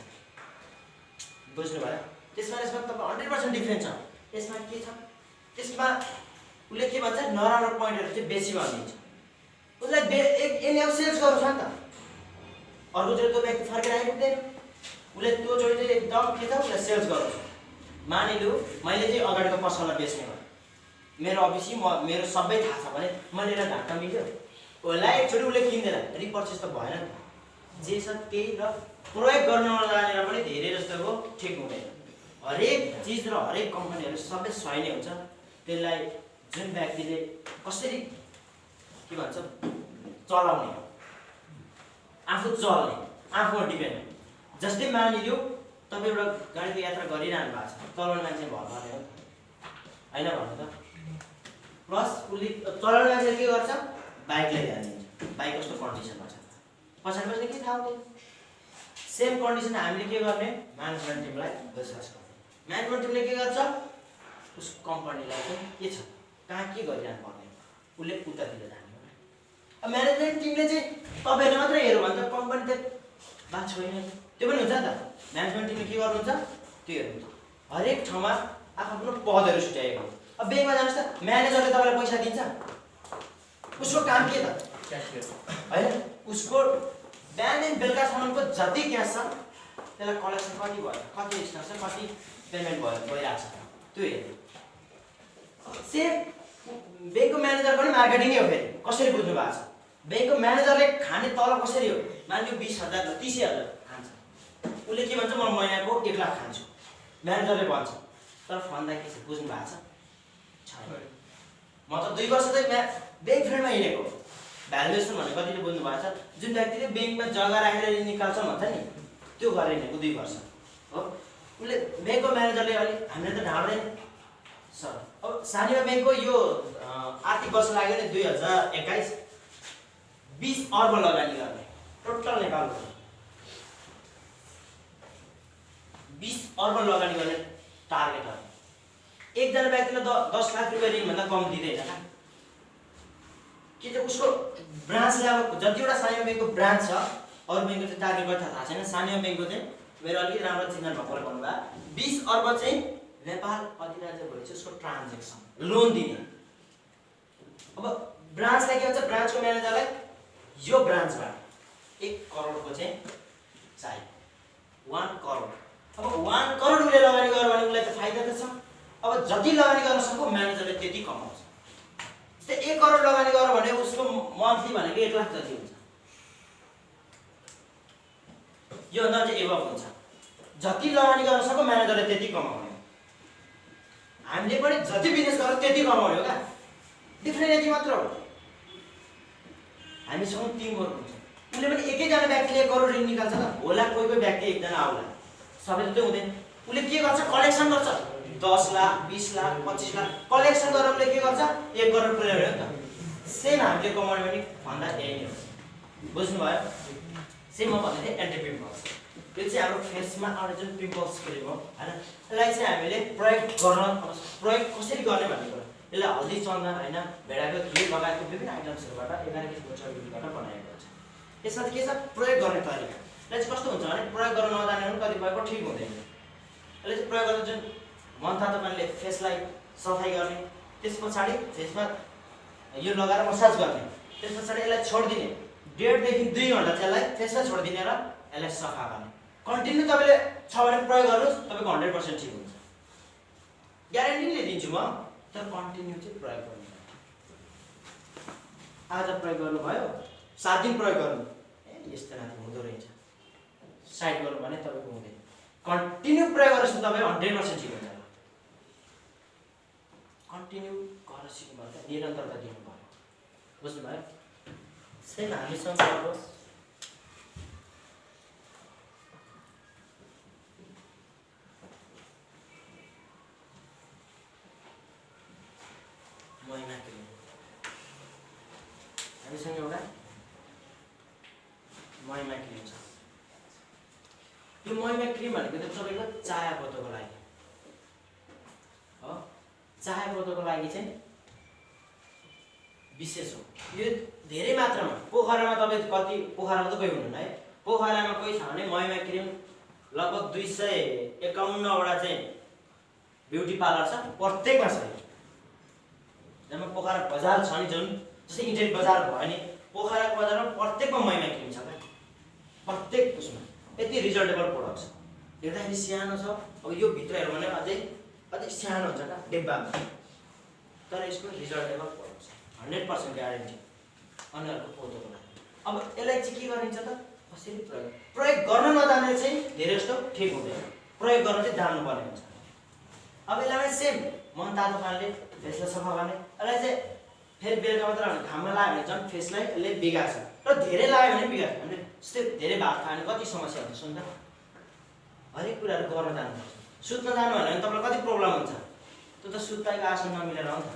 बुझ्नुभयो? त्यसमा यसमा तपाईँ 100% डिफ्रेन्स छ। यसमा के छ? त्यसमा उसले के भन्छ नराम्रो पोइन्टहरू चाहिँ बेसी भनिदिन्छ। उसलाई यसले अब सेल्स गर्नु छ नि त। अर्कोचोटि त्यो व्यक्ति फर्केर आइपुग्दैन। उसले त्योचोटि चाहिँ एकदम के छ उसलाई सेल्स गर्नु छ। मानिलिनु मैले चाहिँ अगाडिको पसललाई बेच्ने भएँ, मेरो अफिसी मेरो सबै थाहा छ भने मैले यसलाई ढाक्न मिल्यो? उसलाई एकचोटि उसले किन्दैन, रिपर्चेस त भएन नि। जे छ त्यही र प्रयोग गर्न नजानेर पनि धेरै जस्तोको ठिक हुँदैन। हरेक चिज र हरेक कम्पनीहरू सबै सही नै हुन्छ। त्यसलाई जुन व्यक्तिले कसरी के भन्छ चलाउने हो, आफू चल्ने, आफूमा डिपेन्ड। जस्तै मानिलियो तपाईँ एउटा गाडीको यात्रा गरिरहनु भएको छ, चलाउने मान्छे भर पर्ने हो होइन भन्नु त। प्लस उसले चलाउने मान्छेले के गर्छ बाइकलाई ध्यान दिन्छ, बाइक कस्तो कन्डिसनमा छ पछाडि बस्ने के थाहा हुँदैन। सेम कन्डिसन हामीले के गर्ने म्यानेजमेन्ट टिमलाई डिस्कस गर्ने। म्यानेजमेन्ट टिमले के गर्छ उस कम्पनीलाई चाहिँ के छ कहाँ के गरिरहनु पर्ने उसले उतातिर जाने हो। अब म्यानेजमेन्ट टिमले चाहिँ तपाईँहरूले मात्रै हेर्नु भने त कम्पनी त बात छैन, त्यो पनि हुन्छ नि त। म्यानेजमेन्ट टिमले के गर्नुहुन्छ त्यो हेर्नुहुन्छ। हरेक ठाउँमा आफ्नो पदहरू छुट्याएको हुन्छ। अब ब्याङ्कमा जानुहोस् त म्यानेजरले तपाईँलाई पैसा दिन्छ, उसको काम के त होइन? उसको बिहानदेखि बेलुकासम्मको जति क्यास छ त्यसलाई कलेक्सन कति भयो, कति एक्स्ट्रा छ, कति पेमेन्ट भइरहेको छ त्यो हेर्नु। सेम ब्याङ्कको म्यानेजर पनि मार्केटिङै हो। फेरि कसरी बुझ्नु भएको छ? ब्याङ्कको म्यानेजरले खाने तलब कसरी हो? मानिलियो 20,000 30,000 खान्छ, उसले के भन्छ म महिनाको 1 लाख खान्छु म्यानेजरले भन्छ। तर फन्दा के छ बुझ्नु भएको छ? म त 2 वर्ष चाहिँ ब्याङ्क फिल्डमा हिँडेको। भ्यालुएसन भनेको कतिले बुझ्नु भएको छ? जुन व्यक्तिले ब्याङ्कमा जग्गा राखेर निकाल्छ भन्छ नि त्यो गरेर हिँडेको 2 वर्ष हो। उसले ब्याङ्कको म्यानेजरले अलिक हामीले त ढाड्दैन सर। अब सानिमा ब्याङ्कको यो आर्थिक वर्ष लाग्यो नि 2021 20 अर्ब लगानी गर्ने टोटल नेपालको 20 अर्ब लगानी गर्ने टार्गेट हो। एकजना व्यक्तिले 10 लाख रुपियाँ ऋणभन्दा कम दिँदैन का? कि चाहिँ उसको ब्रान्चले अब जतिवटा सानिमा ब्याङ्कको ब्रान्च छ अरू ब्याङ्कको चाहिँ टार्गेट गर्दा थाहा छैन। सानिमा ब्याङ्कको चाहिँ मेरो अलिकति राम्रो चिन्हन भएकोले भन्नुभयो 20 अर्ब चाहिँ नेपाल अधिराज्य भएपछि उसको ट्रान्जेक्सन लोन दिने। अब ब्रान्चलाई के भन्छ ब्रान्चको म्यानेजरलाई यो ब्रान्चबाट 1 करोडको चाहिँ चाहियो 1 करोड। अब 1 करोड उसले लगानी गर्यो भने उसलाई त फाइदा त छ। अब जति लगानी गर्न सक्यो म्यानेजरले त्यति कमाउँछ। जस्तै 1 करोड लगानी गर्यो भने उसको मन्थली भनेको 1 लाख जति हुन्छ। यो भन्दा चाहिँ एभब हुन्छ। जति लगानी गर्न सक्यो म्यानेजरले त्यति कमाउने। हामीले पनि जति बिजनेस गर्यो त्यति कमाउने हो क्या? डिफ्रेन्ट यति मात्र हो। हामीसँग टिम वर्क हुन्छ। उसले पनि एकैजना व्यक्तिले 1 करोड ऋण निकाल्छ त होला, कोही कोही व्यक्ति एकजना आउला, सबै त हुँदैन। उसले के गर्छ कलेक्सन गर्छ 10 लाख 20 लाख 25 लाख कलेक्सन गरेर उसले के गर्छ 1 करोड पुर्यायो नि त। सेम हामीले कमाउने पनि भन्दा यही नै हो। बुझ्नुभयो? सेम म भन्दै थिएँ एन्टी पिम्पल्स। यो चाहिँ हाम्रो फेसमा आउने जुन पिम्पल्स क्रिम हो हैन, यसलाई चाहिँ हामीले प्रयोग कसरी गर्ने भन्ने कुरा। यसलाई हल्दी चन्दन हैन भेडाको घिउ लगायतको विभिन्न आइटम्सहरुबाट 11 किसिमको जडीबुटीबाट बनाएको छ। यसमा के छ प्रयोग गर्ने तरिका। यसलाई चाहिँ कस्तो हुन्छ भने प्रयोग गर्न नजाने पनि कतिपयको ठिक हुँदैन। यसले चाहिँ प्रयोग गर्दा जुन मनतातो पानीले फेसलाई सफाई गर्ने, त्यसपछि फेसमा यो लगाएर मसाज गर्ने, त्यस पछाडि यसलाई छोडिदिने, 1.5 देखि 2 घण्टा चाहिँ यसलाई त्यसलाई छोडिदिने र यसलाई सफा गर्ने। कन्टिन्यू तपाईँले 6 महिना प्रयोग गर्नुहोस्, तपाईँको 100% ठिक हुन्छ, ग्यारेन्टीले दिन्छु म। तर कन्टिन्यू चाहिँ प्रयोग गर्नु। आज प्रयोग गर्नुभयो, 7 दिन प्रयोग गर्नु, यस्तो नाति हुँदो रहेछ, साइड गर्नु भने तपाईँको हुँदैन। कन्टिन्यू प्रयोग गरेपछि तपाईँ 100% ठिक हुन्छ। कन्टिन्यू गर्न सिक्नु भयो, निरन्तरता दिनु भयो, बुझ्नुभयो? सेम हामीसँग अब महिना क्रिम, हामीसँग एउटा महिमा क्रिम छ। यो महिमा क्रिम भनेको त तपाईँको चाया पोतोको लागि हो। चाया पोतोको लागि चाहिँ विशेष हो। यो धेरै मात्रामा पोखरामा तपाईँ कति, पोखरामा त कोही हुनुहुन्न है, पोखरामा कोही छ भने महिमा क्रिम लगभग 251वटा चाहिँ ब्युटी पार्लर छ, प्रत्येकमा छ। जब पोखरा बजार छ नि, जुन जस्तै इन्टेरी बजार भयो नि, पोखराको बजारमा प्रत्येकमा महिमा क्रिम छ क्या, प्रत्येक उसमा। यति रिजल्टेबल प्रोडक्ट छ, हेर्दाखेरि सानो छ। अब यो भित्र हेर्नु भने अझै सानो हुन्छ क्या डिब्बामा, तर यसको रिजल्टेबल प्रोडक्ट छ, 100% ग्यारेन्टी अनुहारको पोतोको लागि। अब यसलाई चाहिँ के गरिन्छ त, कसरी प्रयोग गर्न नजाने चाहिँ धेरै जस्तो ठिक हुँदैन, प्रयोग गर्न चाहिँ जान्नुपर्ने हुन्छ। अब यसलाई सेम मन तातो पानीले फेसलाई सफा गर्ने, यसलाई चाहिँ फेरि बेलुका मात्र घाममा लाग्यो भने झन् फेसलाई यसले बिगार्छ, र धेरै लाग्यो भने बिगार्छ। हामीले जस्तै धेरै भात खायो भने कति समस्या हुन्छ सुन्दा, हरेक कुराहरू गर्न जानुपर्छ। सुत्न जानु भने तपाईँलाई कति प्रब्लम हुन्छ, त्यो त सुत्ताको आसन नमिलेर हो नि त।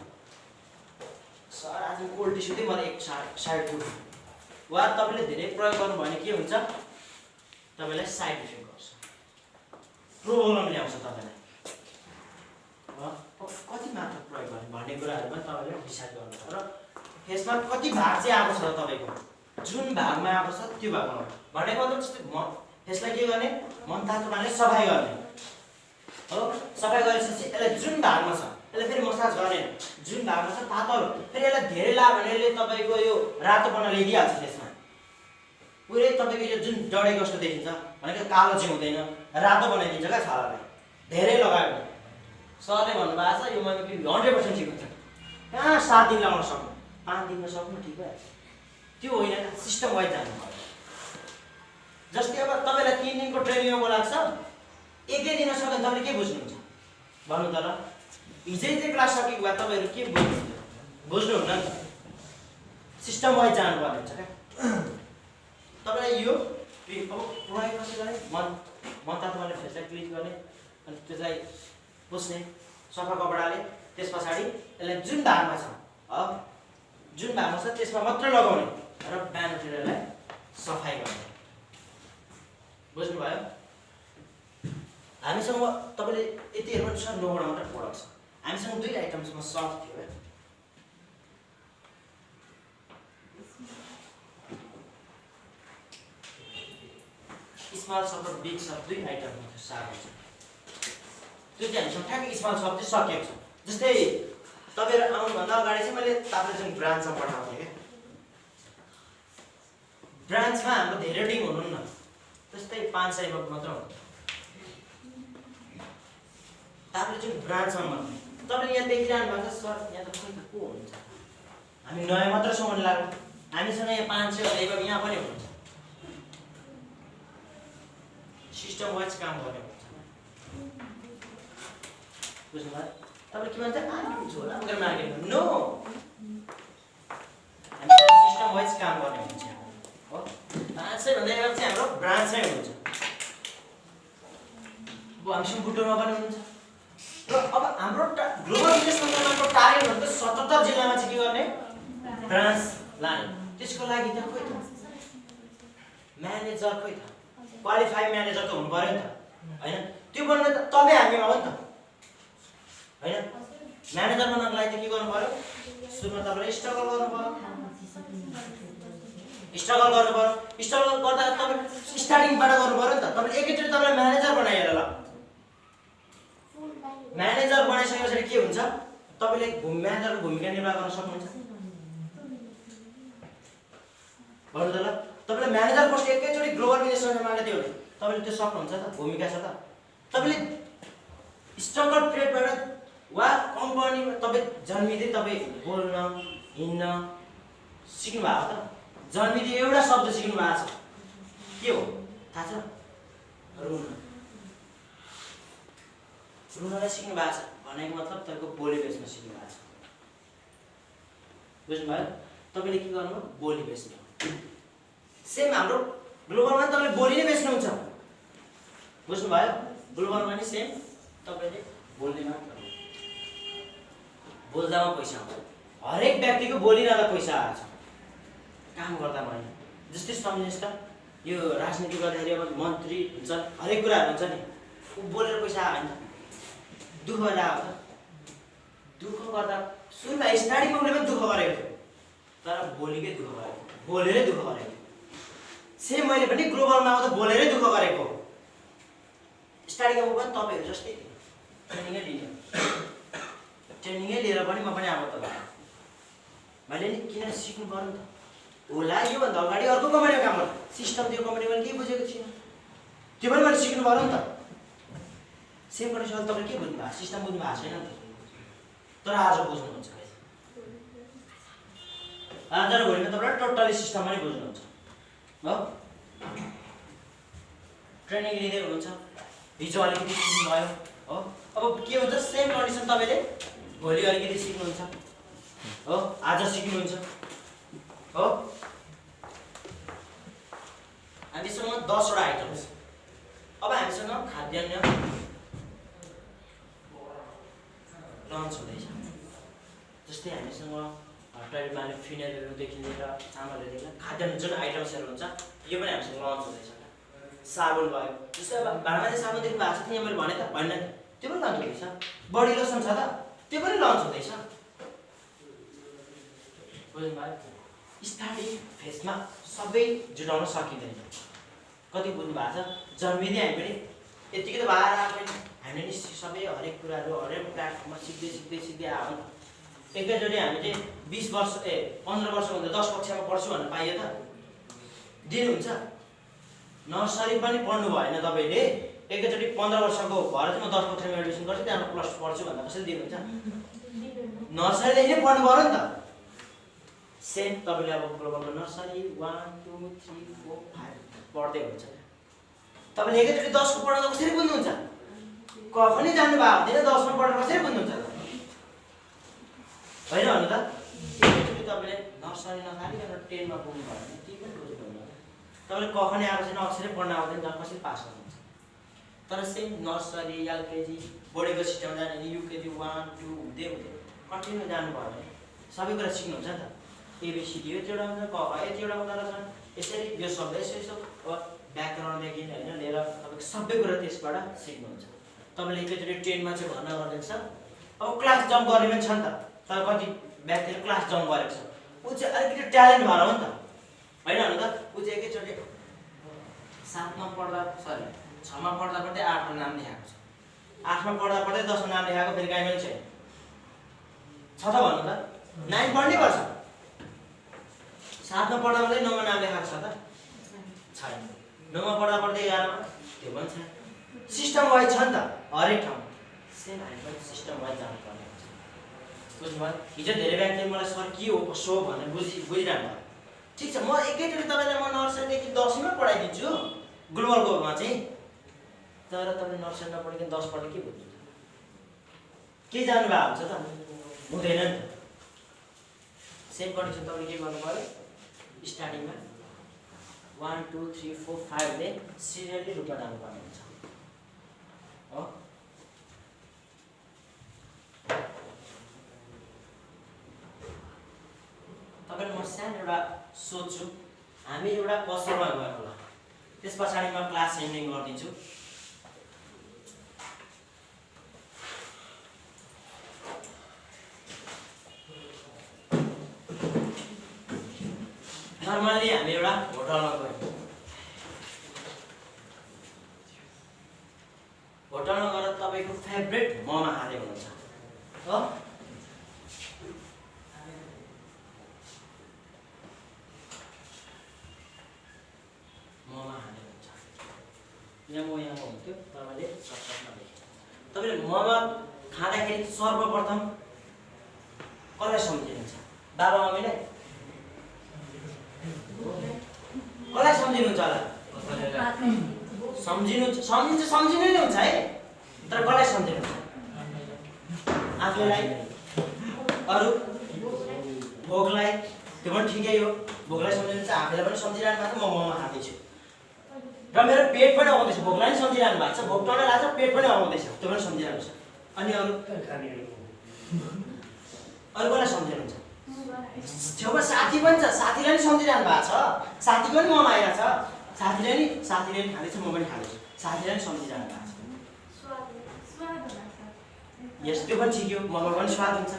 सर आज उल्टी सुत्दै मलाई एक साइड उठ्यो, वा तपाईँले धेरै प्रयोग गर्नुभयो भने के हुन्छ, तपाईँलाई साइड इफेक्ट गर्छ, प्रब्लम ल्याउँछ तपाईँलाई। कति मात्रा प्रयोग गर्ने भन्ने कुराहरू पनि तपाईँले डिसाइड गर्नुपर्छ। र फेसमा कति भाग चाहिँ आएको छ तपाईँको, जुन भागमा आएको छ त्यो भागमा भनेको मतलब जस्तै फेसलाई के गर्ने, मन तातो पानीले सफाइ गर्ने हो। सफाइ गरेपछि यसलाई जुन भागमा छ यसलाई फेरि मसाज गर्ने, जुन भागमा छ तातो, फेरि यसलाई धेरै लाग्यो भने यसले तपाईँको यो रातोपना ल्याइदिइहाल्छ फेसमा। पुरै तपाईँको यो जुन डढेको जस्तो देखिन्छ भनेको कालो चाहिँ हुँदैन, रातो बनाइदिन्छ क्या छालालाई धेरै लगायो भने। सरले भन्नुभएको छ यो महिना क्रिम 100% ठिक हुन्छ, कहाँ 7 दिन लगाउन सक्नु, 5 दिनमा सक्नु ठिक भयो, त्यो होइन, सिस्टम वाइज जानु पर्यो। जस्तै अब तपाईँलाई 3 दिनको ट्रेनिङमा बोलाएको छ, एकै दिनमा सक्यो भने तपाईँले के बुझ्नुहुन्छ भन्नु त ल? हिजै चाहिँ क्लास सकेको भए तपाईँहरू के बुझ्नुहुन्न नि त, सिस्टम वाइज जानुपर्ने हुन्छ क्या। तपाईँलाई यो क्रिम अब प्रयोग कसरी गर्ने, मन तातो पानीले फेसलाई क्लिन गर्ने, अनि त्यसलाई पुस्ने सफा कपडाले, त्यस पछाडि यसलाई जुन भागमा छ जुन भागमा छ त्यसमा मात्र लगाउने र बिहान उठेर यसलाई सफाइ गर्ने, बुझ्नुभयो? हामीसँग तपाईँले यति हेर्नु छ 9वटा मात्र प्रोडक्ट छ, हामीसँग 2 आइटम्समा सर्फ थियो। स्मल सर्फ र बिग सर्फ 2 आइटम सार्फ छ, त्यो चाहिँ हामीसँग ठ्याक्कै स्मल सर्फ चाहिँ सकिएको छ। जस्तै तपाईँहरू आउनुभन्दा अगाडि चाहिँ मैले ताप्लेजुङ ब्रान्चमा पठाएको थिएँ क्या, ब्रान्चमा हाम्रो धेरै टिम हुनुहुन्न, जस्तै 500 मात्र हुन्छ ताप्लेजुङ ब्रान्चमा मात्रै। तपाईँले यहाँ देखिरहनु भएको छ सर, यहाँ त खोइ त को हुन्छ, हामी नयाँ मात्र छौँ भन्ने लाग्यो, हामीसँग यहाँ 500 भनेको यहाँ पनि हुन्छ, सिस्टम वाइज काम गर्ने हुन्छ, बुझ्नुभयो? तपाईँले के भन्छ झोला बोकेर मार्केट नो, हामी सिस्टम वाइज काम गर्ने हुन्छ हो। 500 भन्दा एउटा चाहिँ हाम्रो ब्रान्च नै हुन्छ, अब हामीसँग बुटोमा पनि हुन्छ। र अब हाम्रो ग्लोबल बिजनेस सञ्चालनको टार्गेट भनेको 77 जिल्लामा चाहिँ के गर्ने, ब्रान्च लाने। त्यसको लागि त खोइ त म्यानेजर, खोइ त क्वालिफाइड म्यानेजर त हुनु पर्यो नि त, होइन? त्यो बन्न त तपाईँ हामी हो नि त, होइन? म्यानेजर बन्नको लागि त के गर्नु पर्यो, सुरुमा तपाईँले स्ट्रगल गर्नु पर्यो, स्ट्रगल गर्दा तपाईँ स्टार्टिङबाट गर्नु पर्यो नि त। तपाईँले एकैचोटि तपाईँलाई म्यानेजर बनाइएर ल, म्यानेजर बनाइसकेपछि के हुन्छ, तपाईँले म्यानेजरको भूमिका निर्वाह गर्न सक्नुहुन्छ, भन्नु त ल तपाईँले म्यानेजर पोस्ट एकैचोटि ग्लोबल बिजनेस मागेको थियो भने तपाईँले त्यो सक्नुहुन्छ त भूमिका छ त तपाईँले स्ट्रगल पिरियडबाट वा कम्पनीमा तपाईँ जन्मिँदै तपाईँ बोल्न हिँड्न सिक्नु भएको त जन्मिँदै एउटा शब्द सिक्नु भएको छ के हो थाहा छ रुन रुनलाई सिक्नु भएको छ भनेको मतलब तपाईँको बोली बेच्न सिक्नु भएको छ बुझ्नुभयो तपाईँले के गर्नु बोली बेच्नु सेम हाम्रो ग्लोबलमा नि तपाईँले बोली नै बेच्नुहुन्छ बुझ्नुभयो ग्लोबलमा नि सेम तपाईँले बोल्ने मात्र बोल्दामा पैसा आउँछ हरेक व्यक्तिको बोलिरहँदा पैसा आएको छ काम गर्दा होइन जस्तै सम्झिनुहोस् त यो राजनीति गर्दाखेरि अब मन्त्री हुन्छ हरेक कुराहरू हुन्छ नि ऊ बोलेर पैसा आयो भने दुःख गरेर आएको त दुःख गर्दा सुरुमा स्टार्टिङमा उसले पनि दुःख गरेको थियो तर बोलीकै दुःख गरेको बोलेरै दुःख गरेको सेम मैले पनि ग्लोबलमा आउँदा बोलेरै दुःख गरेको स्टार्टिङमा पनि तपाईँहरू जस्तै ट्रेनिङै लिने ट्रेनिङै लिएर पनि म पनि आएको त मैले नि किन सिक्नु पर्यो नि त होला योभन्दा अगाडि अर्को कम्पनीमा काम गर्छु सिस्टम त्यो कम्पनी मैले केही बुझेको थिइनँ त्यो पनि मैले सिक्नु पर्यो नि त सेम कन्डिसन तपाईँले के बुझ्नु भएको सिस्टम बुझ्नु भएको छैन नि त तर आज बुझ्नुहुन्छ आज र भोलिमा तपाईँले टोटली सिस्टम पनि बुझ्नुहुन्छ हो ट्रेनिङ लिँदै हुनुहुन्छ हिजो अलिकति सिक्नुभयो हो अब के हुन्छ सेम कन्डिसन तपाईँले भोलि अलिकति सिक्नुहुन्छ हो आज सिक्नुहुन्छ हो हामीसँग 10वटा आइटम छ अब हामीसँग खाद्यान्न लन्च हुँदैछ जस्तै हामीसँग टोइलेटमा फिनेलहरूदेखि लिएर चामलहरू लिएर खाद्यान्न जुन आइटम्सहरू हुन्छ यो पनि हामीसँग लन्च हुँदैछ साबुन भयो जस्तै अब भाँडामा साबुन देख्नु भएको छ यहाँ मैले भने त भन्न त्यो पनि लन्च हुँदैछ बडी लोसन छ त त्यो पनि लन्च हुँदैछ बुझ्नुभयो स्टार्टिङ फेजमा सबै जुटाउन सकिँदैन कति बुझ्नु भएको छ जन्मिँदै हामी पनि यतिकै त भएर आएको होइन हामीले नि सबै हरेक कुराहरू हरेक प्लेटफर्ममा सिक्दै आयो नि एकैचोटि हामी चाहिँ 20 वर्ष 15 वर्ष हुँदा 10 कक्षामा पढ्छु भनेर पाइयो त दिनुहुन्छ नर्सरी पनि पढ्नु भएन तपाईँले एकैचोटि 15 वर्षको भएर चाहिँ म 10 कक्षामा एडमिसन गर्छु त्यहाँबाट प्लस पढ्छु भन्दा कसरी दिनुहुन्छ नर्सरीदेखि नै पढ्नु पर्यो नि त सेम तपाईँले अब ग्लोबलको नर्सरी 1 2 3 4 5 पढ्दै हुन्छ तपाईँले एकैचोटि 10 को पढ्दा कसरी बुझ्नुहुन्छ क पनि जान्नु भएको हुँदैन 10 मा पढेर कसरी बुझ्नुहुन्छ होइन भन्नु त एकैचोटि तपाईँले नर्सरी नखालिकन 10 मा पुग्नु भयो भने केही पनि बुझ्नुहुन्न तपाईँले क पनि आएको छैन अक्षरै पढ्न आउँदैन त कसरी पास गर्नुहुन्छ तर सेम नर्सरी एलकेजी बोर्डेको सिस्टम जाने युकेजी 1 2 हुँदै कन्टिन्यू जानुभयो भने सबै कुरा सिक्नुहुन्छ नि त एबिसिडी यतिवटा हुन्छ क यतिवटा हुँदो रहेछ यसरी यो शब्द यसो व्याकरणदेखि होइन लिएर तपाईँको सबै कुरा त्यसबाट सिक्नुहुन्छ तपाईँले एकैचोटि 10 मा चाहिँ भन्न गर्दैन छ अब क्लास जम्प गर्ने पनि छ नि त तर कति व्यक्तिले क्लास जम्प गरेको छ ऊ चाहिँ अलिकति ट्यालेन्ट भएर हो नि त होइन भन्नु त ऊ चाहिँ एकैचोटि 7 मा पढ्दा सरी 6 मा पढ्दा पढ्दै 8 मा नाम लेखाएको छ 8 मा पढ्दा पढ्दै 10 मा नाम लेखाएको फेरि काहीँ पनि छैन छ त भन्नु त 9 पढ्नै पर्छ 7 मा पढ्दा पढ्दै 9 मा नाम लेखाएको छ त छैन 9 मा पढ्दा पढ्दै 11 मा त्यो पनि छैन सिस्टम वाइज छ नि त हरेक ठाउँ सेम हामी पनि सिस्टम वाइज जानुपर्ने हुन्छ बुझ्नुभयो हिजो धेरै व्यक्तिले मलाई सर के हो कसो भनेर बुझिरहनु भयो ठिक छ म एकैचोटि तपाईँलाई म नर्सरीदेखि 10 मा पढाइदिन्छु ग्लोबलकोमा चाहिँ तर तपाईँले नर्सरी नपढिकन 10 पढ्ने के बुझ्नुहुन्छ के जान्नु भएको हुन्छ त हुँदैन नि त सेम कन्डिसन तपाईँले के गर्नु पर्यो स्टार्टिङमा 1 2 3 4 5 ले सिरियली रूपमा जानुपर्ने हुन्छ हो तपाईँले म सानो एउटा सोध्छु हामी एउटा पसलमा गयौँ होला त्यस पछाडि म क्लास एन्डिङ गरिदिन्छु नर्मली हामी एउटा होटलमा गयौँ होटलमा गएर तपाईँको फेभरेट मोमो खाँदै हुनुहुन्छ हो यहाँ हुन्थ्यो तपाईँले सर्टकटमा लेख्यो तपाईँले ममा खाँदाखेरि सर्वप्रथम कसलाई सम्झिनुहुन्छ बाबा मम्मीलाई कसलाई सम्झिनुहुन्छ होला सम्झिनु नै हुन्छ है तर कसलाई सम्झिनुहुन्छ आफैलाई अरू भोकलाई त्यो पनि ठिकै हो भोकलाई सम्झिनुहुन्छ आफैलाई पनि सम्झिरहनु भएको छ म मोमो खाँदैछु र मेरो पेट पनि आउँदैछ भोकलाई पनि सम्झिरहनु भएको छ भोक टर्न लाग्छ पेट पनि आउँदैछ त्यो पनि सम्झिरहनु छ अनि अरू कसलाई सम्झिनुहुन्छ छेउमा साथी पनि छ साथीलाई पनि सम्झिरहनु भएको छ साथीको पनि मोमो आइरहेको छ साथीले नि खाँदैछ म पनि खाँदैछु साथीलाई पनि सम्झिरहनु भएको छ यस त्यो पनि ठिक हो मोमो पनि स्वाद हुन्छ